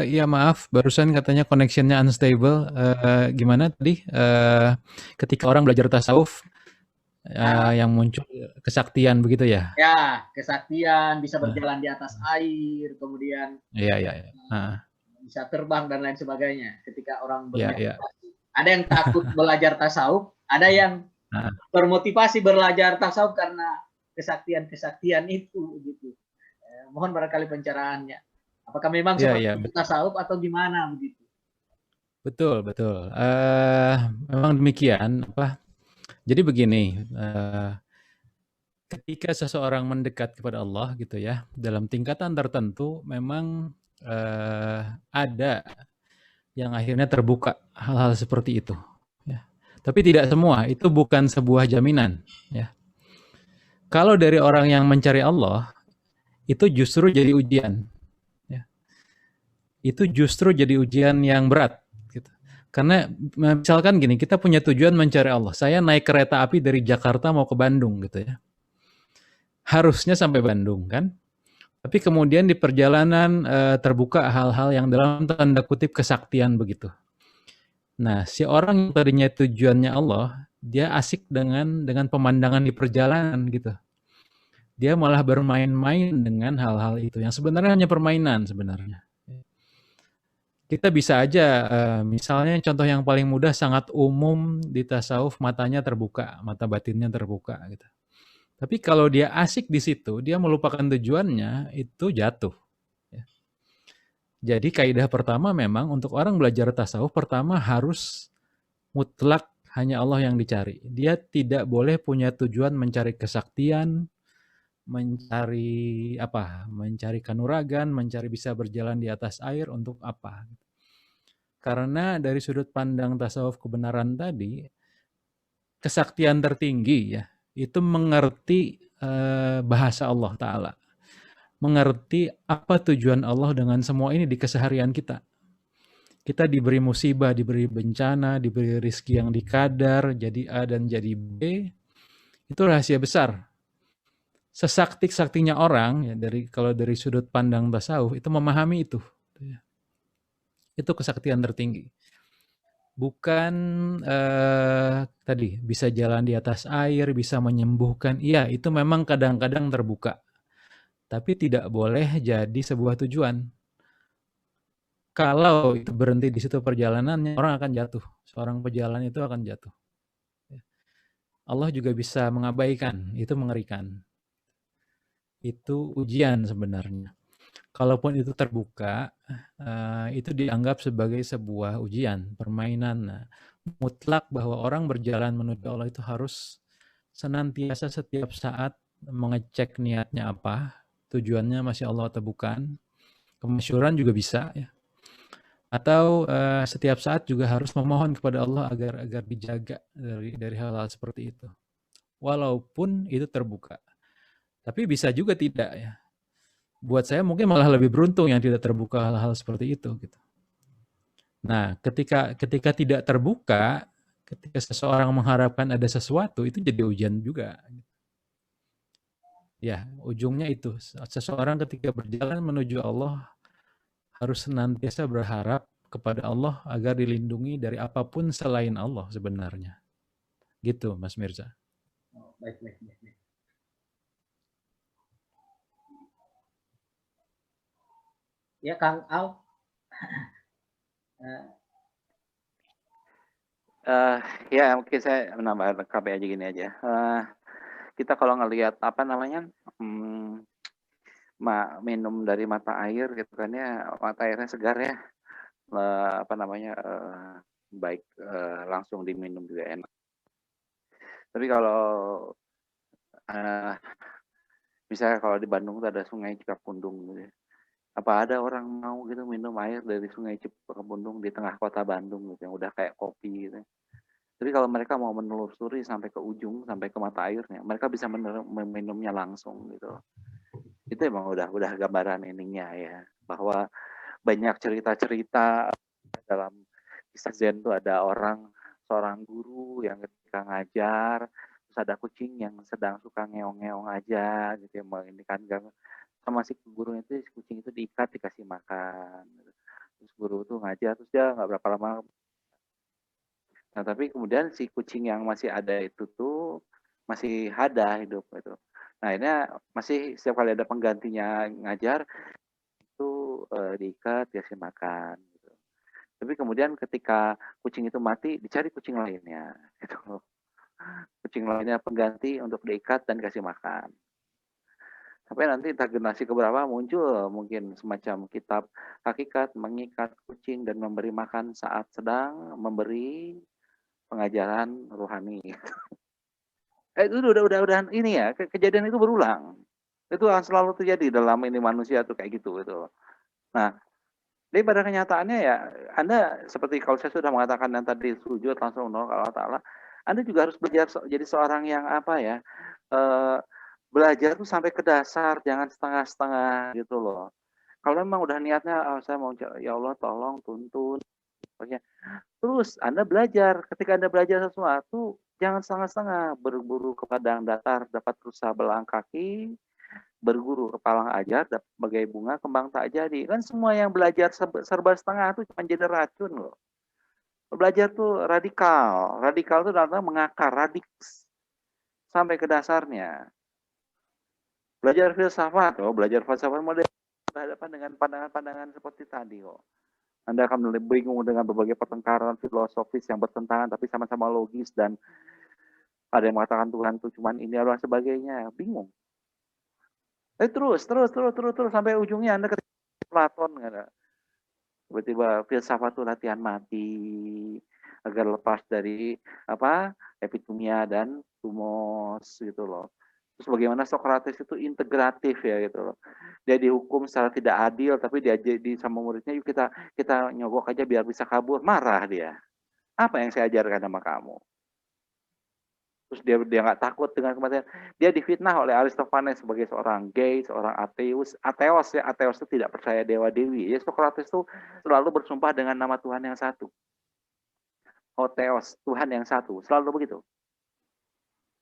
Ya maaf, barusan katanya connectionnya unstable. Gimana tadi? Ketika orang belajar tasawuf, yang muncul kesaktian begitu ya? Ya, kesaktian, bisa berjalan di atas air, kemudian bisa terbang dan lain sebagainya. Ketika orang bermotivasi, ada yang takut belajar tasawuf, ada yang bermotivasi belajar tasawuf karena kesaktian itu, gitu. Mohon barangkali pencerahannya. Apakah memang seperti tasawuf atau gimana begitu? Betul. Memang demikian. Jadi begini, ketika seseorang mendekat kepada Allah gitu ya, dalam tingkatan tertentu memang ada yang akhirnya terbuka hal-hal seperti itu. Ya. Tapi tidak semua, itu bukan sebuah jaminan. Ya. Kalau dari orang yang mencari Allah, itu justru jadi ujian. Ya. Itu justru jadi ujian yang berat. Gitu. Karena misalkan gini, kita punya tujuan mencari Allah. Saya naik kereta api dari Jakarta mau ke Bandung gitu ya. Harusnya sampai Bandung kan. Tapi kemudian di perjalanan terbuka hal-hal yang dalam tanda kutip kesaktian begitu. Nah, si orang yang tadinya tujuannya Allah, dia asik dengan pemandangan di perjalanan gitu. Dia malah bermain-main dengan hal-hal itu yang sebenarnya hanya permainan sebenarnya. Kita bisa aja, misalnya contoh yang paling mudah sangat umum di tasawuf, matanya terbuka, mata batinnya terbuka gitu. Tapi kalau dia asik di situ, dia melupakan tujuannya, itu jatuh. Ya. Jadi kaidah pertama memang untuk orang belajar tasawuf, pertama harus mutlak hanya Allah yang dicari. Dia tidak boleh punya tujuan mencari kesaktian, mencari kanuragan, mencari bisa berjalan di atas air untuk apa. Karena dari sudut pandang tasawuf kebenaran tadi, kesaktian tertinggi ya, itu mengerti bahasa Allah Ta'ala. Mengerti apa tujuan Allah dengan semua ini di keseharian kita. Kita diberi musibah, diberi bencana, diberi rizki yang dikadar, jadi A dan jadi B. Itu rahasia besar. Sesakti-saktinya orang, ya, kalau dari sudut pandang tasawuf, itu memahami itu. Itu kesaktian tertinggi. Bukan tadi bisa jalan di atas air, bisa menyembuhkan. Iya, itu memang kadang-kadang terbuka. Tapi tidak boleh jadi sebuah tujuan. Kalau itu berhenti di situ perjalanannya, orang akan jatuh. Seorang pejalan itu akan jatuh. Allah juga bisa mengabaikan, itu mengerikan. Itu ujian sebenarnya. Kalaupun itu terbuka, itu dianggap sebagai sebuah ujian, permainan. Nah, mutlak bahwa orang berjalan menuju Allah itu harus senantiasa setiap saat mengecek niatnya apa, tujuannya masih Allah atau bukan. Kemasyhuran juga bisa ya. Atau setiap saat juga harus memohon kepada Allah agar dijaga dari hal-hal seperti itu. Walaupun itu terbuka. Tapi bisa juga tidak ya. Buat saya mungkin malah lebih beruntung yang tidak terbuka hal-hal seperti itu gitu. Nah, ketika tidak terbuka, ketika seseorang mengharapkan ada sesuatu, itu jadi ujian juga. Ya, ujungnya itu. Seseorang ketika berjalan menuju Allah harus senantiasa berharap kepada Allah agar dilindungi dari apapun selain Allah sebenarnya. Gitu, Mas Mirza. Oh, baik. Ya, Kang Al. Eh, ya mungkin saya menambah KB aja gini aja. Kita kalau ngelihat apa namanya minum dari mata air gitu kan ya, mata airnya segar ya. Apa namanya baik langsung diminum juga enak. Tapi kalau misalnya kalau di Bandung tuh ada Sungai Cikapundung gitu ya. Apa ada orang mau gitu minum air dari Sungai Cikapundung di tengah kota Bandung gitu yang udah kayak kopi gitu. Jadi kalau mereka mau menelusuri sampai ke ujung, sampai ke mata airnya, mereka bisa meminumnya langsung gitu. Itu emang udah gambaran ininya ya, bahwa banyak cerita-cerita dalam kisah Zen tuh ada seorang guru yang ketika ngajar, terus ada kucing yang sedang suka ngeong-ngeong aja gitu ya, ini kan sama si guru itu, si kucing itu diikat dikasih makan. Terus guru tuh ngajar, terus dia nggak berapa lama. Nah, tapi kemudian si kucing yang masih ada itu tuh masih ada hidup itu. Nah, ini masih setiap kali ada penggantinya ngajar itu diikat dikasih makan gitu. Tapi kemudian ketika kucing itu mati dicari kucing lainnya gitu. Kucing lainnya pengganti untuk diikat dan kasih makan. Sampai nanti entah generasi keberapa muncul mungkin semacam kitab hakikat mengikat kucing dan memberi makan saat sedang memberi pengajaran rohani. Itu udah ini ya, kejadian itu berulang. Itu selalu terjadi dalam ini manusia tuh kayak gitu gitu. Nah, jadi pada kenyataannya ya Anda seperti kalau saya sudah mengatakan yang tadi sujud langsung menolak Allah Ta'ala, Anda juga harus belajar jadi seorang yang apa ya, belajar tuh sampai ke dasar, jangan setengah-setengah gitu loh. Kalau memang udah niatnya, saya mau ya Allah tolong tuntun, pokoknya. Terus Anda belajar, ketika Anda belajar sesuatu, jangan setengah-setengah, berburu ke padang datar, dapat rusa belang kaki, berguru kepala ajar, dapat bagai bunga kembang tak jadi. Kan semua yang belajar serba setengah itu cuma jadi racun loh. Belajar tuh radikal, radikal itu dalam mengakar, radiks, sampai ke dasarnya. Belajar filsafat, belajar filsafat modern berhadapan dengan pandangan-pandangan seperti tadi kok. Anda akan bingung dengan berbagai pertengkaran filosofis yang bertentangan tapi sama-sama logis dan ada yang mengatakan Tuhan itu cuma ini dan sebagainya, bingung. Terus sampai ujungnya Anda ketika Platon ada. Tiba-tiba filsafat itu latihan mati agar lepas dari epitumia dan tumos gitu loh. Terus bagaimana Socrates itu integratif ya gitu loh. Dia dihukum secara tidak adil tapi dia jadi sama muridnya yuk kita nyogok aja biar bisa kabur, marah dia. Apa yang saya ajarkan sama kamu? Terus dia nggak takut dengan kematian. Dia difitnah oleh Aristophanes sebagai seorang gay, seorang ateus. Ateos itu tidak percaya dewa-dewi. Ya, Socrates itu selalu bersumpah dengan nama Tuhan yang satu. Theos, Tuhan yang satu. Selalu begitu.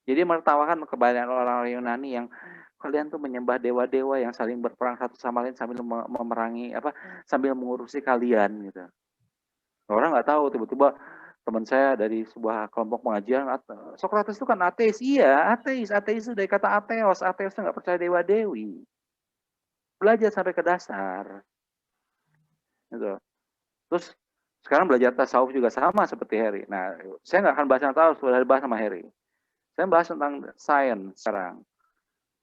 Jadi menertawakan kebanyakan orang Yunani yang kalian tuh menyembah dewa-dewa yang saling berperang satu sama lain sambil memerangi sambil mengurusi kalian gitu. Orang nggak tahu tiba-tiba teman saya dari sebuah kelompok pengajian, Socrates itu kan ateis. Iya, ateis itu dari kata ateos. Ateos itu nggak percaya dewa-dewi. Belajar sampai ke dasar. Gitu. Terus sekarang belajar tasawuf juga sama seperti Harry. Nah, saya nggak akan bahas tentang tasawuf, sudah dibahas sama Harry. Saya bahas tentang sains sekarang.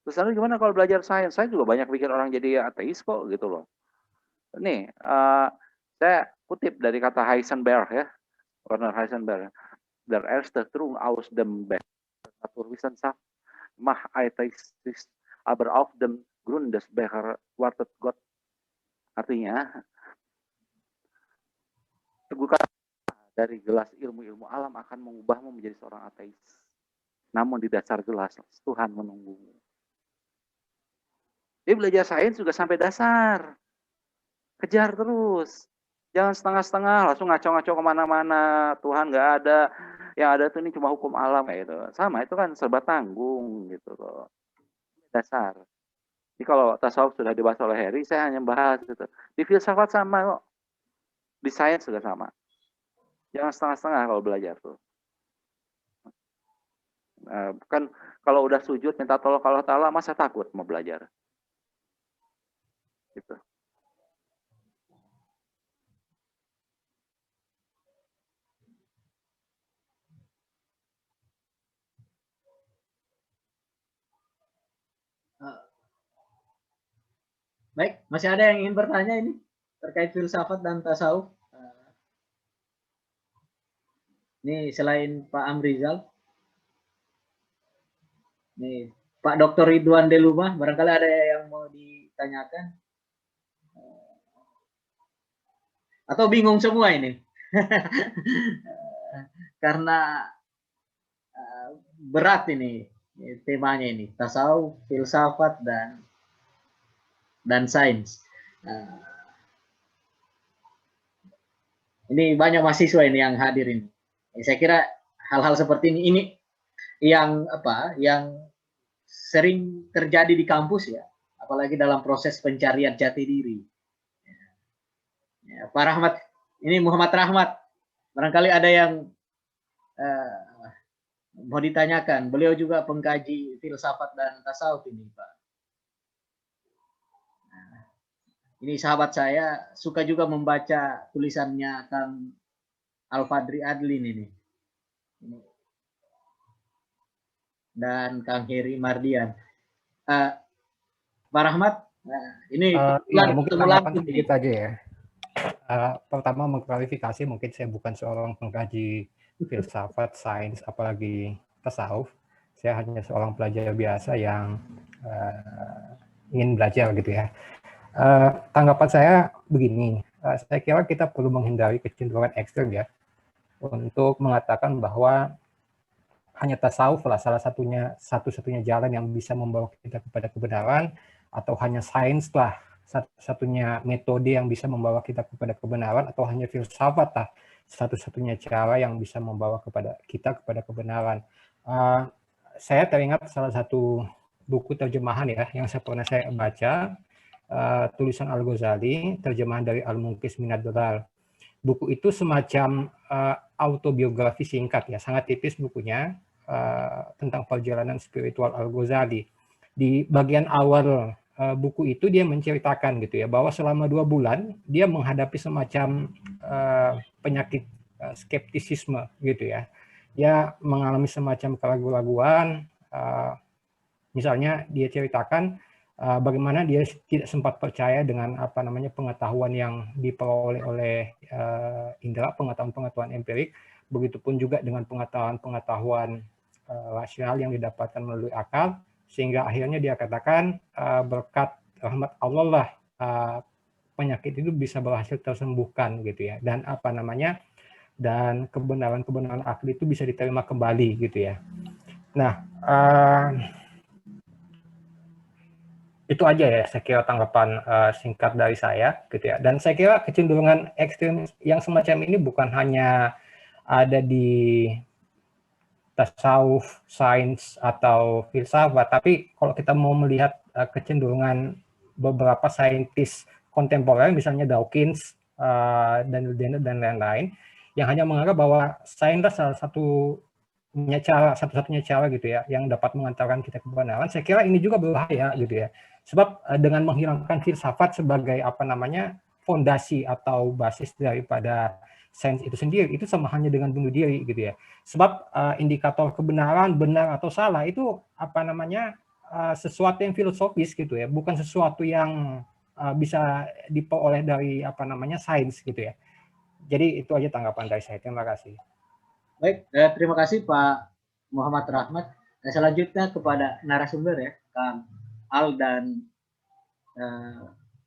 Terus nanti gimana kalau belajar sains? Saya juga banyak bikin orang jadi ateis kok gitu loh. Nih, saya kutip dari kata Heisenberg ya. Werner Heisenberg. Der erste Trung aus dem Naturwissenschaft mach Atheismus, aber auf dem Grund des Becher wartet Gott. Artinya, teguhkan dari gelas ilmu-ilmu alam akan mengubahmu menjadi seorang ateis. Namun di dasar gelas, Tuhan menunggumu. Dia belajar sains juga sampai dasar. Kejar terus. Jangan setengah-setengah, langsung ngaco-ngaco kemana-mana. Tuhan nggak ada. Yang ada tuh ini cuma hukum alam kayak gitu. Sama, itu kan serba tanggung gitu loh. Dasar. Jadi kalau tasawuf sudah dibahas oleh Harry, saya hanya bahas gitu. Di filsafat sama kok. Di sains juga sama. Jangan setengah-setengah kalau belajar tuh. Kan kalau udah sujud minta tolong Allah Ta'ala, masa takut mau belajar? Gitu. Baik, masih ada yang ingin bertanya ini terkait filsafat dan tasawuf? Ini selain Pak Amrizal, nih Pak Dr. Ridwan Deluma, barangkali ada yang mau ditanyakan? Atau bingung semua ini? Karena berat ini temanya ini, tasawuf, filsafat dan sains. Ini banyak mahasiswa ini yang hadir ini. Saya kira hal-hal seperti ini yang sering terjadi di kampus ya, apalagi dalam proses pencarian jati diri. Ya, Pak Rahmat, ini Muhammad Rahmat, barangkali ada yang mau ditanyakan. Beliau juga pengkaji filsafat dan tasawuf ini, Pak. Ini sahabat saya suka juga membaca tulisannya Kang Al-Fadri Adlin ini. Dan Kang Heri Mardian. Pak Rahmat, ini mungkin tanggapan sedikit aja ya. Pertama mengklarifikasi, mungkin saya bukan seorang pengkaji filsafat, sains, apalagi tasawuf. Saya hanya seorang pelajar biasa yang ingin belajar gitu ya. Tanggapan saya begini, saya kira kita perlu menghindari kecenderungan ekstrem ya, untuk mengatakan bahwa hanya tasawuf lah satu-satunya jalan yang bisa membawa kita kepada kebenaran, atau hanya sains lah satu-satunya metode yang bisa membawa kita kepada kebenaran, atau hanya filsafat lah satu-satunya cara yang bisa membawa kita kepada kebenaran. Saya teringat salah satu buku terjemahan ya yang pernah saya baca, tulisan Al-Ghazali, terjemahan dari Al-Munqidh Minad Dalal. Buku itu semacam autobiografi singkat ya, sangat tipis bukunya, tentang perjalanan spiritual Al-Ghazali. Di bagian awal buku itu dia menceritakan gitu ya, bahwa selama 2 bulan dia menghadapi semacam penyakit skeptisisme gitu ya. Dia mengalami semacam keraguan-raguan, misalnya dia ceritakan bagaimana dia tidak sempat percaya dengan pengetahuan yang diperoleh oleh indera, pengetahuan empirik, begitupun juga dengan pengetahuan rasional yang didapatkan melalui akal, sehingga akhirnya dia katakan berkat rahmat Allah lah penyakit itu bisa berhasil tersembuhkan gitu ya, dan dan kebenaran akli itu bisa diterima kembali gitu ya. Nah, itu aja ya saya kira tanggapan singkat dari saya gitu ya. Dan saya kira kecenderungan ekstrem yang semacam ini bukan hanya ada di tasawuf, sains, atau filsafat, tapi kalau kita mau melihat kecenderungan beberapa saintis kontemporer, misalnya Dawkins dan lain-lain, yang hanya menganggap bahwa sains salah satu-satunya cara gitu ya yang dapat mengantarkan kita ke kebenaran. Saya kira ini juga berbahaya gitu ya. Sebab dengan menghilangkan filsafat sebagai fondasi atau basis daripada sains itu sendiri, itu sama hanya dengan bunuh diri gitu ya. Sebab indikator kebenaran, benar atau salah itu sesuatu yang filosofis gitu ya, bukan sesuatu yang bisa diperoleh dari sains gitu ya. Jadi itu aja tanggapan dari saya. Terima kasih. Baik, terima kasih Pak Muhammad Rahmat. Selanjutnya kepada narasumber ya, Kang Al dan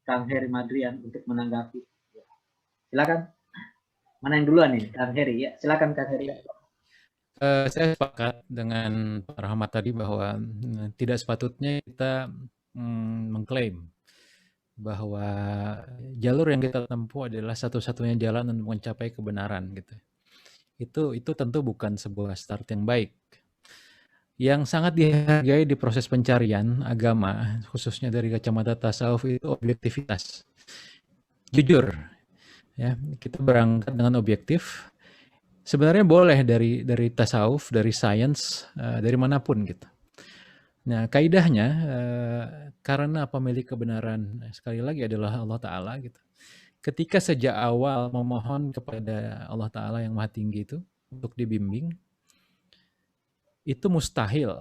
Kang Heri Madrian untuk menanggapi. Silakan. Mana yang duluan nih, Kang Heri ya? Silakan Kang Heri. Saya sepakat dengan Pak Rahmat tadi bahwa tidak sepatutnya kita mengklaim bahwa jalur yang kita tempuh adalah satu-satunya jalan untuk mencapai kebenaran gitu. Itu tentu bukan sebuah start yang baik. Yang sangat dihargai di proses pencarian agama, khususnya dari kacamata tasawuf, itu objektivitas. Jujur, ya, kita berangkat dengan objektif. Sebenarnya boleh dari tasawuf, dari sains, dari manapun gitu. Nah, kaidahnya karena pemilik kebenaran sekali lagi adalah Allah Ta'ala gitu. Ketika sejak awal memohon kepada Allah Ta'ala yang Maha Tinggi itu untuk dibimbing, itu mustahil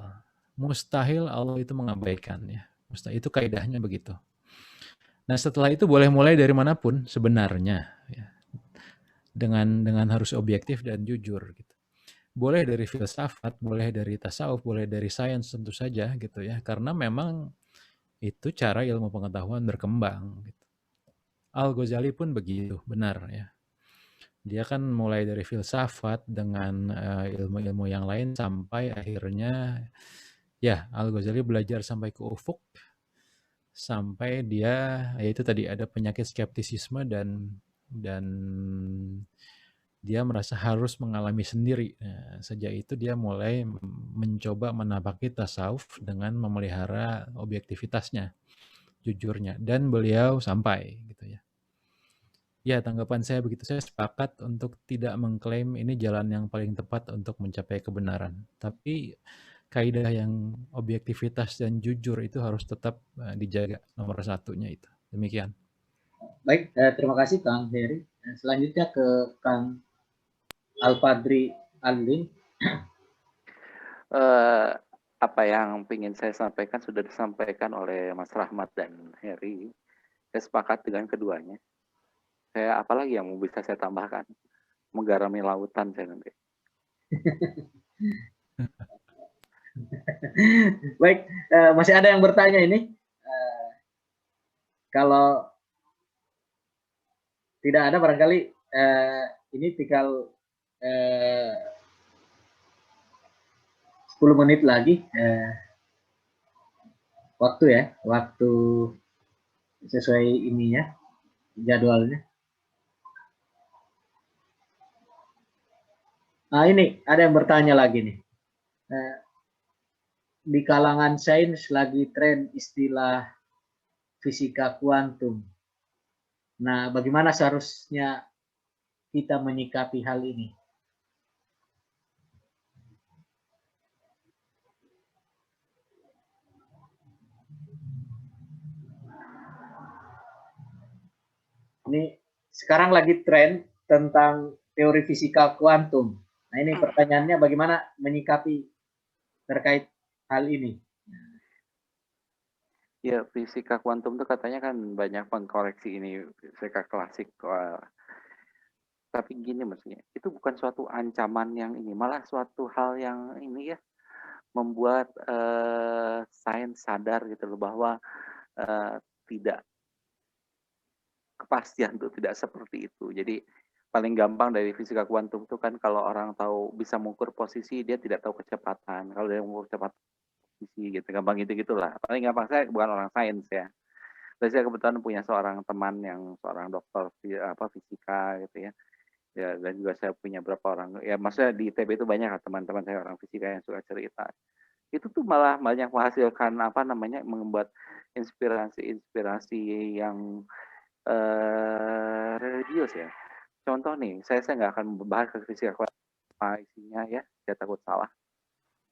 Allah itu mengabaikan ya. semesta. Itu kaidahnya begitu. Nah, setelah itu boleh mulai dari manapun sebenarnya, ya. Dengan harus objektif dan jujur gitu. Boleh dari filsafat, boleh dari tasawuf, boleh dari sains tentu saja gitu ya. Karena memang itu cara ilmu pengetahuan berkembang gitu. Al-Ghazali pun begitu, benar ya. Dia kan mulai dari filsafat dengan ilmu-ilmu yang lain sampai akhirnya ya Al-Ghazali belajar sampai ke ufuk, sampai dia yaitu tadi ada penyakit skeptisisme dan dia merasa harus mengalami sendiri. Nah, sejak itu dia mulai mencoba menapaki tasawuf dengan memelihara objektivitasnya, jujurnya, dan beliau sampai gitu ya. Ya, tanggapan saya begitu. Saya sepakat untuk tidak mengklaim ini jalan yang paling tepat untuk mencapai kebenaran. Tapi kaidah yang objektivitas dan jujur itu harus tetap dijaga, nomor satunya itu. Demikian. Baik, terima kasih Kang Heri. Selanjutnya ke Kang Al-Fadri Alin. Apa yang ingin saya sampaikan sudah disampaikan oleh Mas Rahmat dan Heri. Saya sepakat dengan keduanya. Saya apalagi yang bisa saya tambahkan? Menggarami lautan saya nanti. Baik, masih ada yang bertanya ini. Kalau tidak ada barangkali ini tinggal 10 menit lagi waktu sesuai ininya jadwalnya. Nah, ini ada yang bertanya lagi nih. Di kalangan sains lagi tren istilah fisika kuantum. Nah, bagaimana seharusnya kita menyikapi hal ini? Ini sekarang lagi tren tentang teori fisika kuantum. Nah, ini pertanyaannya bagaimana menyikapi terkait hal ini? Ya, fisika kuantum itu katanya kan banyak mengkoreksi ini fisika klasik. Tapi gini maksudnya, itu bukan suatu ancaman yang ini, malah suatu hal yang ini ya, membuat sains sadar gitu loh bahwa tidak kepastian tuh tidak seperti itu. Jadi paling gampang dari fisika kuantum itu kan kalau orang tahu bisa mengukur posisi, dia tidak tahu kecepatan. Kalau dia mengukur kecepatan posisi gitu, gampang gitu-gitulah. Paling gampang, saya bukan orang sains ya. Dan saya kebetulan punya seorang teman yang seorang dokter fisika gitu ya. Ya, dan juga saya punya beberapa orang, ya maksudnya di ITB itu banyak teman-teman saya orang fisika yang suka cerita. Itu tuh malah banyak menghasilkan membuat inspirasi yang religius ya. Contoh nih, saya nggak akan membahas ke fisika apa isinya ya, saya takut salah.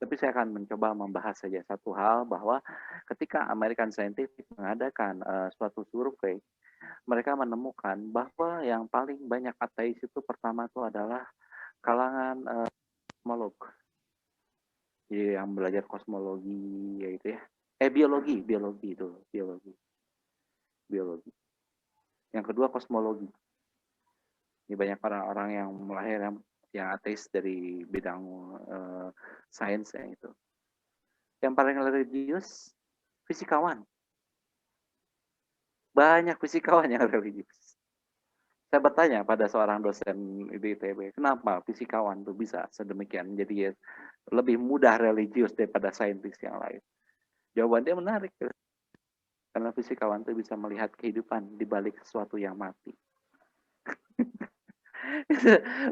Tapi saya akan mencoba membahas saja satu hal bahwa ketika American Scientific mengadakan suatu survei, mereka menemukan bahwa yang paling banyak ateis itu pertama itu adalah kalangan kosmolog. Jadi yang belajar kosmologi yaitu ya. Biologi. Yang kedua kosmologi. Ini banyak orang-orang yang melahirkan yang ateis dari bidang sains ya itu. Yang paling religius fisikawan. Banyak fisikawan yang religius. Saya bertanya pada seorang dosen di ITB, kenapa fisikawan itu bisa sedemikian jadi lebih mudah religius daripada saintis yang lain? Jawaban dia menarik. Karena fisikawan itu bisa melihat kehidupan di balik sesuatu yang mati.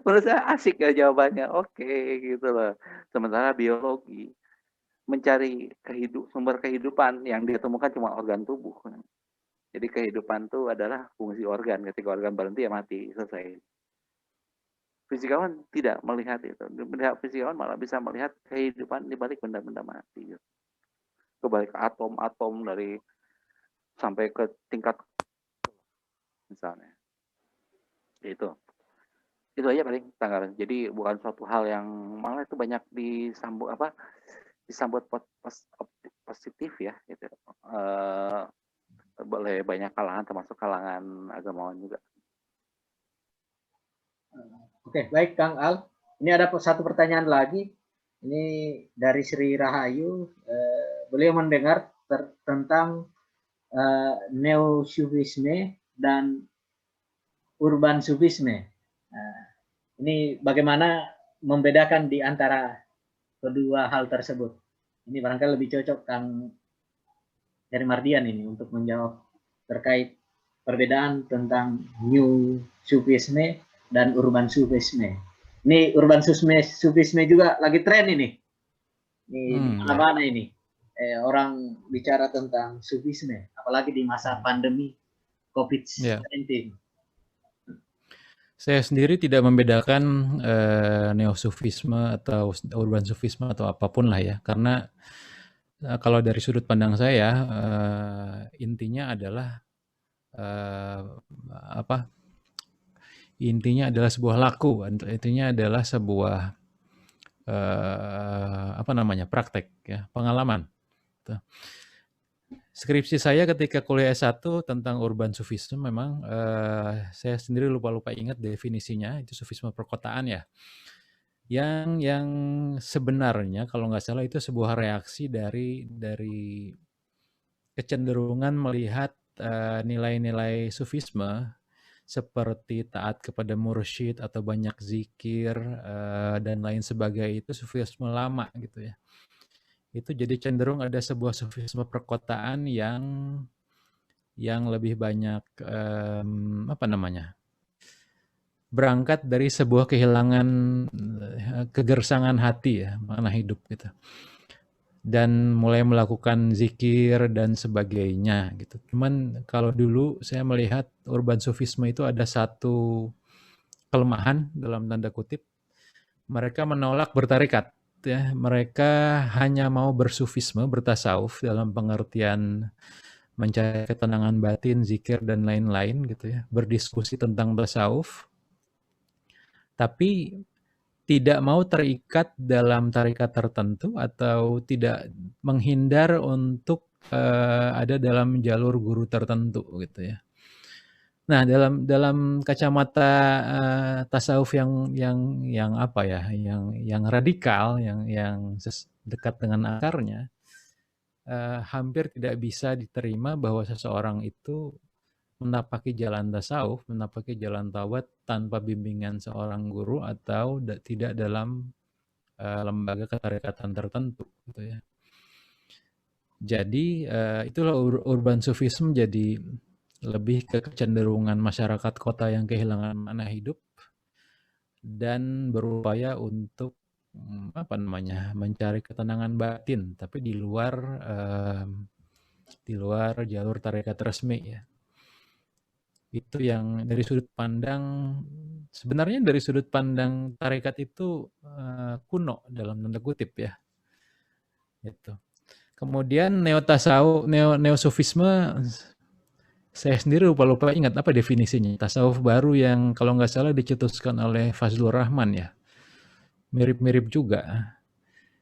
Menurut saya asik ya jawabannya. Oke, gitu loh. Sementara biologi mencari sumber kehidupan yang ditemukan cuma organ tubuh. Jadi kehidupan itu adalah fungsi organ. Ketika organ berhenti ya mati, selesai. Fisikawan tidak melihat itu. Fisikawan malah bisa melihat kehidupan di balik benda-benda mati. Ke balik atom-atom dari sampai ke tingkat misalnya. Itu aja paling tanggapan. Jadi bukan suatu hal yang malah itu banyak disambut positif ya, gitu. Boleh banyak kalangan, termasuk kalangan agamawan juga. Oke, baik Kang Al. Ini ada satu pertanyaan lagi. Ini dari Sri Rahayu. Beliau mendengar tentang neo-sufisme dan urban sufisme. Ini bagaimana membedakan di antara kedua hal tersebut? Ini barangkali lebih cocok Kang Heri Mardian ini untuk menjawab terkait perbedaan tentang new sufisme dan urban sufisme. Ini urban sufisme juga lagi tren ini. Di mana-mana ini. Orang bicara tentang sufisme, apalagi di masa pandemi COVID-19. Saya sendiri tidak membedakan neo-sufisme atau urban sufisme atau apapun lah ya, karena kalau dari sudut pandang saya intinya adalah intinya adalah sebuah laku, intinya adalah sebuah praktek ya, pengalaman. Skripsi saya ketika kuliah S1 tentang urban sufisme memang saya sendiri lupa ingat definisinya, itu sufisme perkotaan ya. Yang sebenarnya kalau nggak salah itu sebuah reaksi dari kecenderungan melihat nilai-nilai sufisme seperti taat kepada mursyid atau banyak zikir dan lain sebagainya, itu sufisme lama gitu ya. Itu jadi cenderung ada sebuah sufisme perkotaan yang lebih banyak berangkat dari sebuah kehilangan kegersangan hati ya, makna hidup gitu, dan mulai melakukan zikir dan sebagainya gitu. Cuman kalau dulu saya melihat urban sufisme itu ada satu kelemahan dalam tanda kutip, mereka menolak bertarekat ya, mereka hanya mau bersufisme, bertasawuf dalam pengertian mencari ketenangan batin, zikir dan lain-lain gitu ya, berdiskusi tentang tasawuf, tapi tidak mau terikat dalam tarekat tertentu atau tidak menghindar untuk ada dalam jalur guru tertentu gitu ya. Nah, dalam kacamata tasawuf yang apa ya, yang radikal, yang dekat dengan akarnya, hampir tidak bisa diterima bahwa seseorang itu menapaki jalan tasawuf, menapaki jalan tawat tanpa bimbingan seorang guru atau tidak dalam lembaga ketarikatan tertentu gitu ya. Jadi itulah urban sufisme jadi lebih ke kecenderungan masyarakat kota yang kehilangan makna hidup dan berupaya untuk mencari ketenangan batin, tapi di luar jalur tarekat resmi ya. Itu yang dari sudut pandang, sebenarnya dari sudut pandang tarekat itu kuno dalam tanda kutip ya. Gitu. Kemudian neo-sufisme, saya sendiri lupa ingat apa definisinya. Tasawuf baru yang kalau nggak salah dicetuskan oleh Fazlur Rahman ya. Mirip-mirip juga.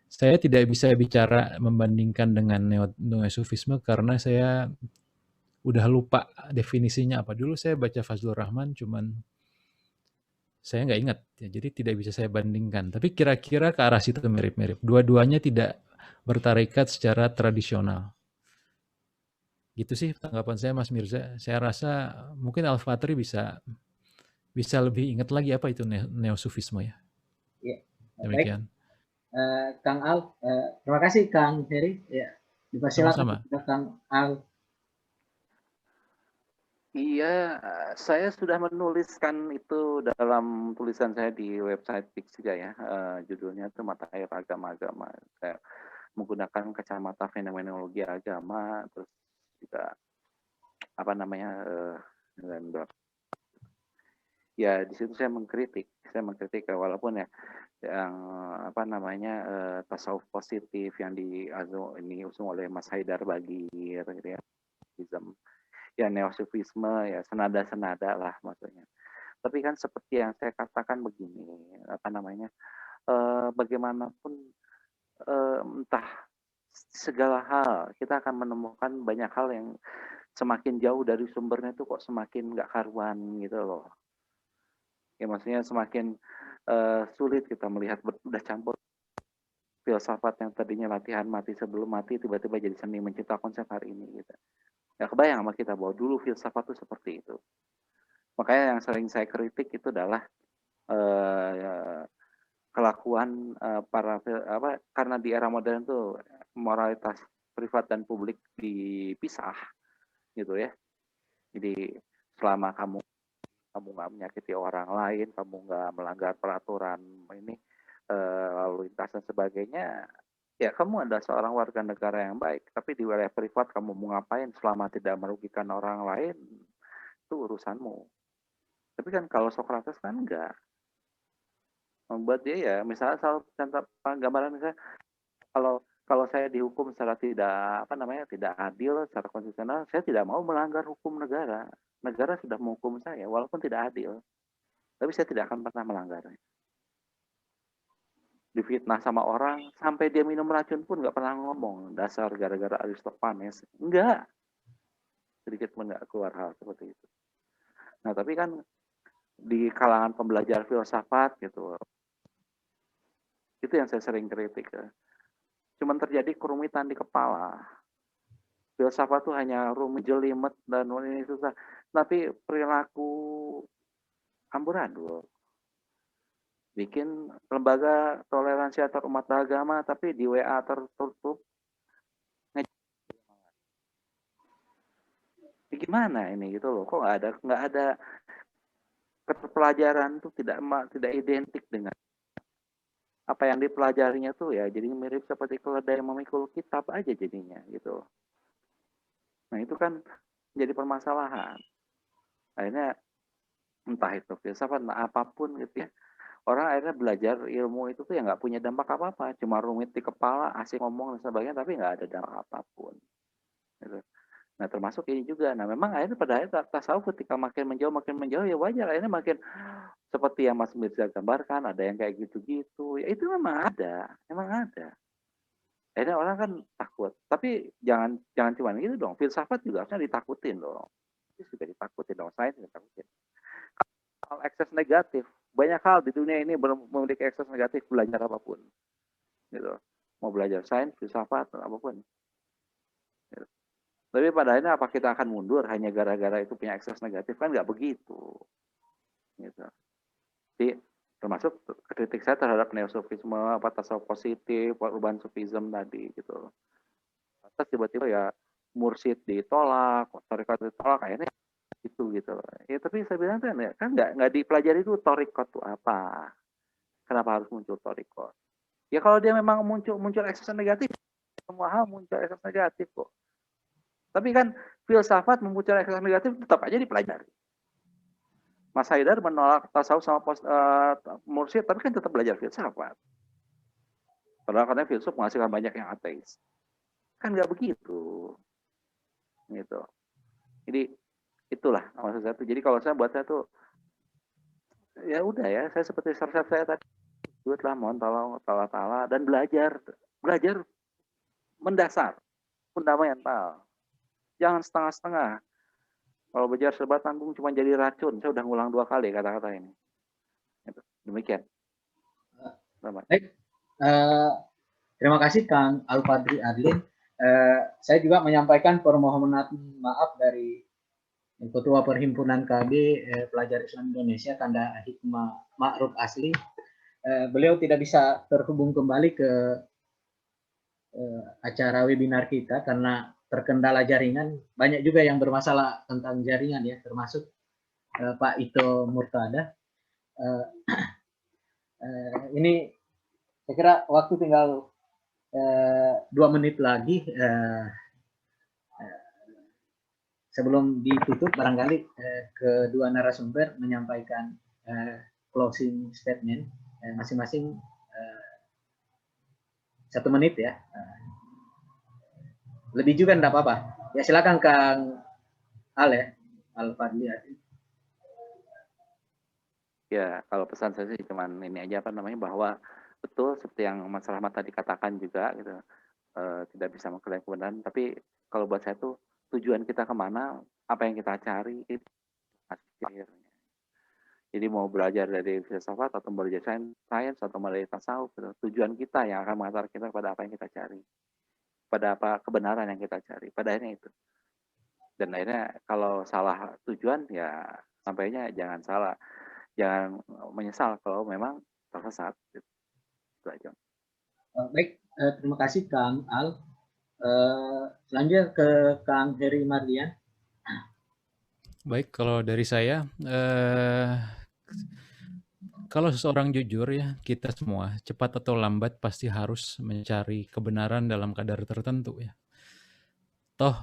Saya tidak bisa bicara membandingkan dengan neo-sufisme karena saya udah lupa definisinya apa. Dulu saya baca Fazlur Rahman, cuman saya nggak ingat. Ya, jadi tidak bisa saya bandingkan. Tapi kira-kira ke arah situ mirip-mirip. Dua-duanya tidak bertarekat secara tradisional. Gitu sih tanggapan saya, Mas Mirza. Saya rasa mungkin Al-Fatri bisa lebih ingat lagi apa itu neo-sufisme ya. Ya. Demikian. Baik. Kang Al, terima kasih Kang Heri. Ya, dipersilakan Kang Al. Iya, saya sudah menuliskan itu dalam tulisan saya di website Pix juga ya. Judulnya itu Mata Air Agama-Agama. Saya menggunakan kacamata fenomenologi agama, terus juga ya di situ saya mengkritik walaupun ya yang tasawuf positif yang diusung oleh Mas Haidar Bagir gitu ya, ya neosufisme ya senada lah maksudnya. Tapi kan seperti yang saya katakan begini, bagaimanapun entah segala hal kita akan menemukan banyak hal yang semakin jauh dari sumbernya itu kok semakin nggak karuan gitu loh. Ya maksudnya semakin sulit kita melihat udah campur filsafat yang tadinya latihan mati sebelum mati tiba-tiba jadi seni mencipta konsep hari ini gitu. Ya kebayang sama kita bahwa dulu filsafat itu seperti itu. Makanya yang sering saya kritik itu adalah kelakuan para karena di era modern tuh moralitas privat dan publik dipisah gitu ya. Jadi selama kamu nggak menyakiti orang lain, kamu nggak melanggar peraturan ini lalu lintas dan sebagainya, ya kamu adalah seorang warga negara yang baik. Tapi di wilayah privat kamu mau ngapain selama tidak merugikan orang lain, itu urusanmu. Tapi kan kalau Socrates kan enggak. Membuat dia ya, misalnya salah contoh gambaran misalnya kalau saya dihukum secara tidak adil, secara konstitusional, saya tidak mau melanggar hukum negara. Negara sudah menghukum saya, walaupun tidak adil. Tapi saya tidak akan pernah melanggarnya. Difitnah sama orang, sampai dia minum racun pun nggak pernah ngomong. Dasar gara-gara Aristophanes. Enggak. Sedikit pun nggak keluar hal seperti itu. Nah, tapi kan di kalangan pembelajar filsafat gitu, itu yang saya sering kritik. Cuman terjadi kerumitan di kepala. Filsafat itu hanya rumit, jelimet, dan ini susah. Tapi perilaku amburadul. Bikin lembaga toleransi antar umat beragama, tapi di WA tertutup. Gimana ini gitu loh? Kok nggak ada pelajaran tuh tidak identik dengan apa yang dipelajarinya tuh ya, jadi mirip seperti keledai yang memikul kitab aja jadinya gitu. Nah itu kan jadi permasalahan. Akhirnya entah itu filsafat, entah apapun gitu ya. Orang akhirnya belajar ilmu itu tuh ya nggak punya dampak apa-apa, cuma rumit di kepala, asik ngomong dan sebagainya, tapi nggak ada dampak apapun. Gitu. Nah termasuk ini juga. Nah memang akhirnya pada akhirnya tasawuf ketika makin menjauh ya wajar. Akhirnya makin seperti yang Mas Mirza gambarkan, ada yang kayak gitu-gitu. Ya itu memang ada, Akhirnya orang kan takut. Tapi jangan cuma gitu dong. Filsafat juga harusnya ditakutin dong. Itu juga ditakutin dong. Sains ditakutin. Hal ekses negatif. Banyak hal di dunia ini memiliki ekses negatif belajar apapun. Gitu. Mau belajar sains, filsafat, apapun. Gitu. Tapi pada akhirnya apa kita akan mundur hanya gara-gara itu punya ekses negatif? Kan nggak begitu. Gitu. Jadi termasuk kritik saya terhadap neosofisme, tasawuf positif, urban sufism tadi gitu. Terus tiba-tiba ya mursyid ditolak, tarekat ditolak, akhirnya gitu. Ya tapi saya bilang kan nggak dipelajari dulu torikot itu apa. Kenapa harus muncul torikot? Ya kalau dia memang muncul ekses negatif, semua hal muncul ekses negatif kok. Tapi kan filsafat memuncul ekses negatif tetap aja dipelajari. Mas Haidar menolak tasawuf sama mursyid, tapi kan tetap belajar filsafat. Padahal katanya filsuf menghasilkan banyak yang ateis. Kan nggak begitu. Gitu. Jadi itulah maksud saya tuh. Jadi kalau saya buat saya tuh ya udah ya, saya seperti resep saya tadi, buatlah mohon tolong ta'ala dan belajar mendasar, fundamental. Jangan setengah-setengah. Kalau belajar serba tanggung cuma jadi racun. Saya udah ngulang 2 kali kata-kata ini. Demikian. Baik. Terima kasih Kang Al-Fadri Adlin. Saya juga menyampaikan permohonan maaf dari Ketua Perhimpunan KB Pelajar Islam Indonesia Tanda Hikmah Ma'ruf Asli. Beliau tidak bisa terhubung kembali ke acara webinar kita karena terkendala jaringan. Banyak juga yang bermasalah tentang jaringan ya, termasuk Pak Ito Murtada. Ini saya kira waktu tinggal 2 menit lagi sebelum ditutup, barangkali kedua narasumber menyampaikan closing statement masing-masing 1 menit ya. Lebih juga enggak apa-apa. Ya silakan Kang Al ya, Al-Fadli. Ya, kalau pesan saya sih cuman ini aja bahwa betul seperti yang Mas Rahmat tadi katakan juga gitu. tidak bisa mengklaim kebenaran, tapi kalau buat saya tuh tujuan kita kemana, apa yang kita cari itu akhirnya. Jadi mau belajar dari filsafat atau belajar sains atau dari tasawuf, tujuan kita yang akan mengantar kita pada apa yang kita cari, pada apa kebenaran yang kita cari, pada akhirnya itu. Dan akhirnya kalau salah tujuan ya sampainya jangan salah, jangan menyesal kalau memang tersesat. Itu aja. Baik, terima kasih Kang Al. Selanjutnya ke Kang Heri Mardian. Baik, kalau dari saya, kalau seseorang jujur ya, kita semua cepat atau lambat pasti harus mencari kebenaran dalam kadar tertentu ya. Toh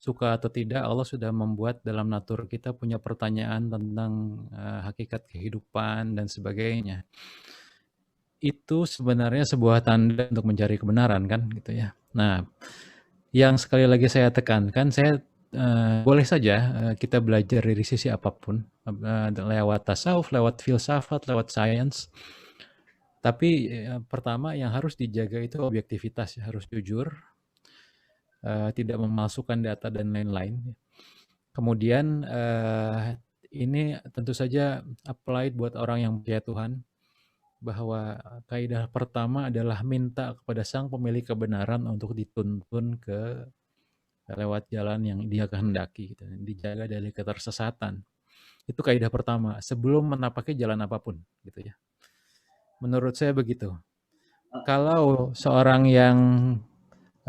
suka atau tidak Allah sudah membuat dalam natur kita punya pertanyaan tentang hakikat kehidupan dan sebagainya. Itu sebenarnya sebuah tanda untuk mencari kebenaran kan gitu ya. Nah, yang sekali lagi saya tekankan, saya boleh saja kita belajar dari sisi apapun, lewat tasawuf, lewat filsafat, lewat sains. Tapi pertama yang harus dijaga itu objektivitas, ya, harus jujur, tidak memalsukan data dan lain-lain. Kemudian ini tentu saja applied buat orang yang percaya Tuhan, bahwa kaidah pertama adalah minta kepada Sang Pemilik kebenaran untuk dituntun ke lewat jalan yang Dia kehendaki, gitu. Dijaga dari ketersesatan. Itu kaidah pertama sebelum menapaki jalan apapun, gitu ya. Menurut saya begitu. Kalau seorang yang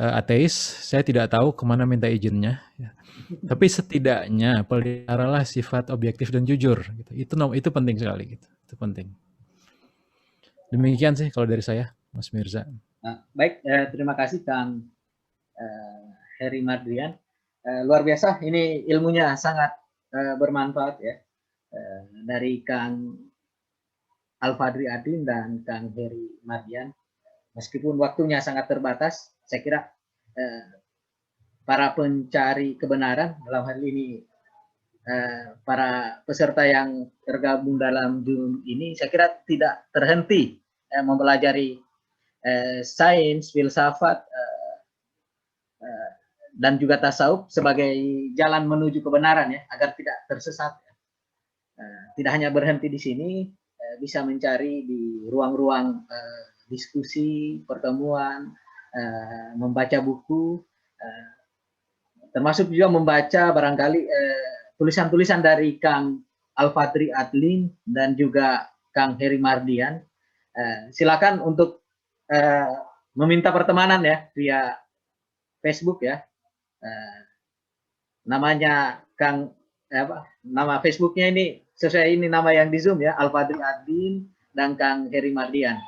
ateis, saya tidak tahu kemana minta izinnya. Ya. Tapi setidaknya peliharalah sifat objektif dan jujur. Gitu. Itu penting sekali. Gitu. Itu penting. Demikian sih kalau dari saya, Mas Mirza. Baik, terima kasih Kang Heri Mardian. Luar biasa, ini ilmunya sangat bermanfaat ya. Dari Kang Al-Fadri Adin dan Kang Heri Mardian. Meskipun waktunya sangat terbatas, saya kira para pencari kebenaran dalam hal ini para peserta yang tergabung dalam Zoom ini, saya kira tidak terhenti mempelajari sains, filsafat, dan juga tasawuf sebagai jalan menuju kebenaran ya, agar tidak tersesat. Tidak hanya berhenti di sini, bisa mencari di ruang-ruang diskusi, pertemuan, membaca buku, termasuk juga membaca barangkali tulisan-tulisan dari Kang Al-Fadri Adlin dan juga Kang Heri Mardian. Silakan untuk meminta pertemanan ya via Facebook ya. Namanya Kang nama Facebooknya ini sesuai ini nama yang di Zoom ya, Al-Fadri Adlin dan Kang Heri Mardian.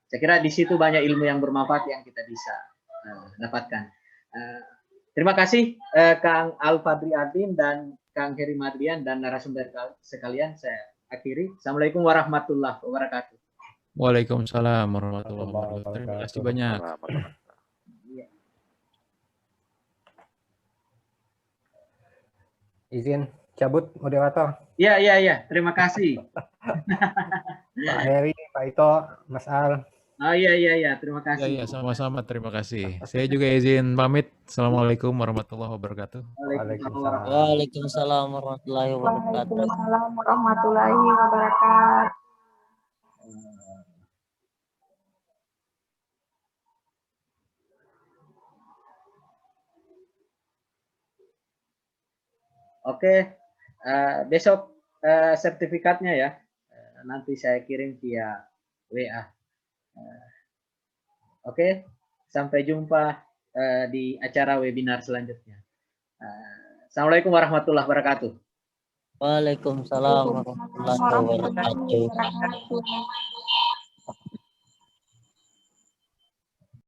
Saya kira di situ banyak ilmu yang bermanfaat yang kita bisa dapatkan. Terima kasih Kang Al-Fadri Adlin dan Kang Heri Mardian dan narasumber sekalian. Saya akhiri. Assalamualaikum warahmatullahi wabarakatuh. Waalaikumsalam warahmatullahi wabarakatuh. Terima kasih banyak. Izin cabut moderator. Iya. Terima kasih. Pak Heri, Pak Ito, Mas Al. Oh iya. Terima kasih. Iya, sama-sama. Terima kasih. Saya juga izin pamit. Assalamualaikum warahmatullahi wabarakatuh. Waalaikumsalam warahmatullahi wabarakatuh. Waalaikumsalam warahmatullahi wabarakatuh. Oke, besok sertifikatnya ya, nanti saya kirim via WA. Oke, sampai jumpa di acara webinar selanjutnya. Assalamualaikum warahmatullahi wabarakatuh. Waalaikumsalam warahmatullahi wabarakatuh.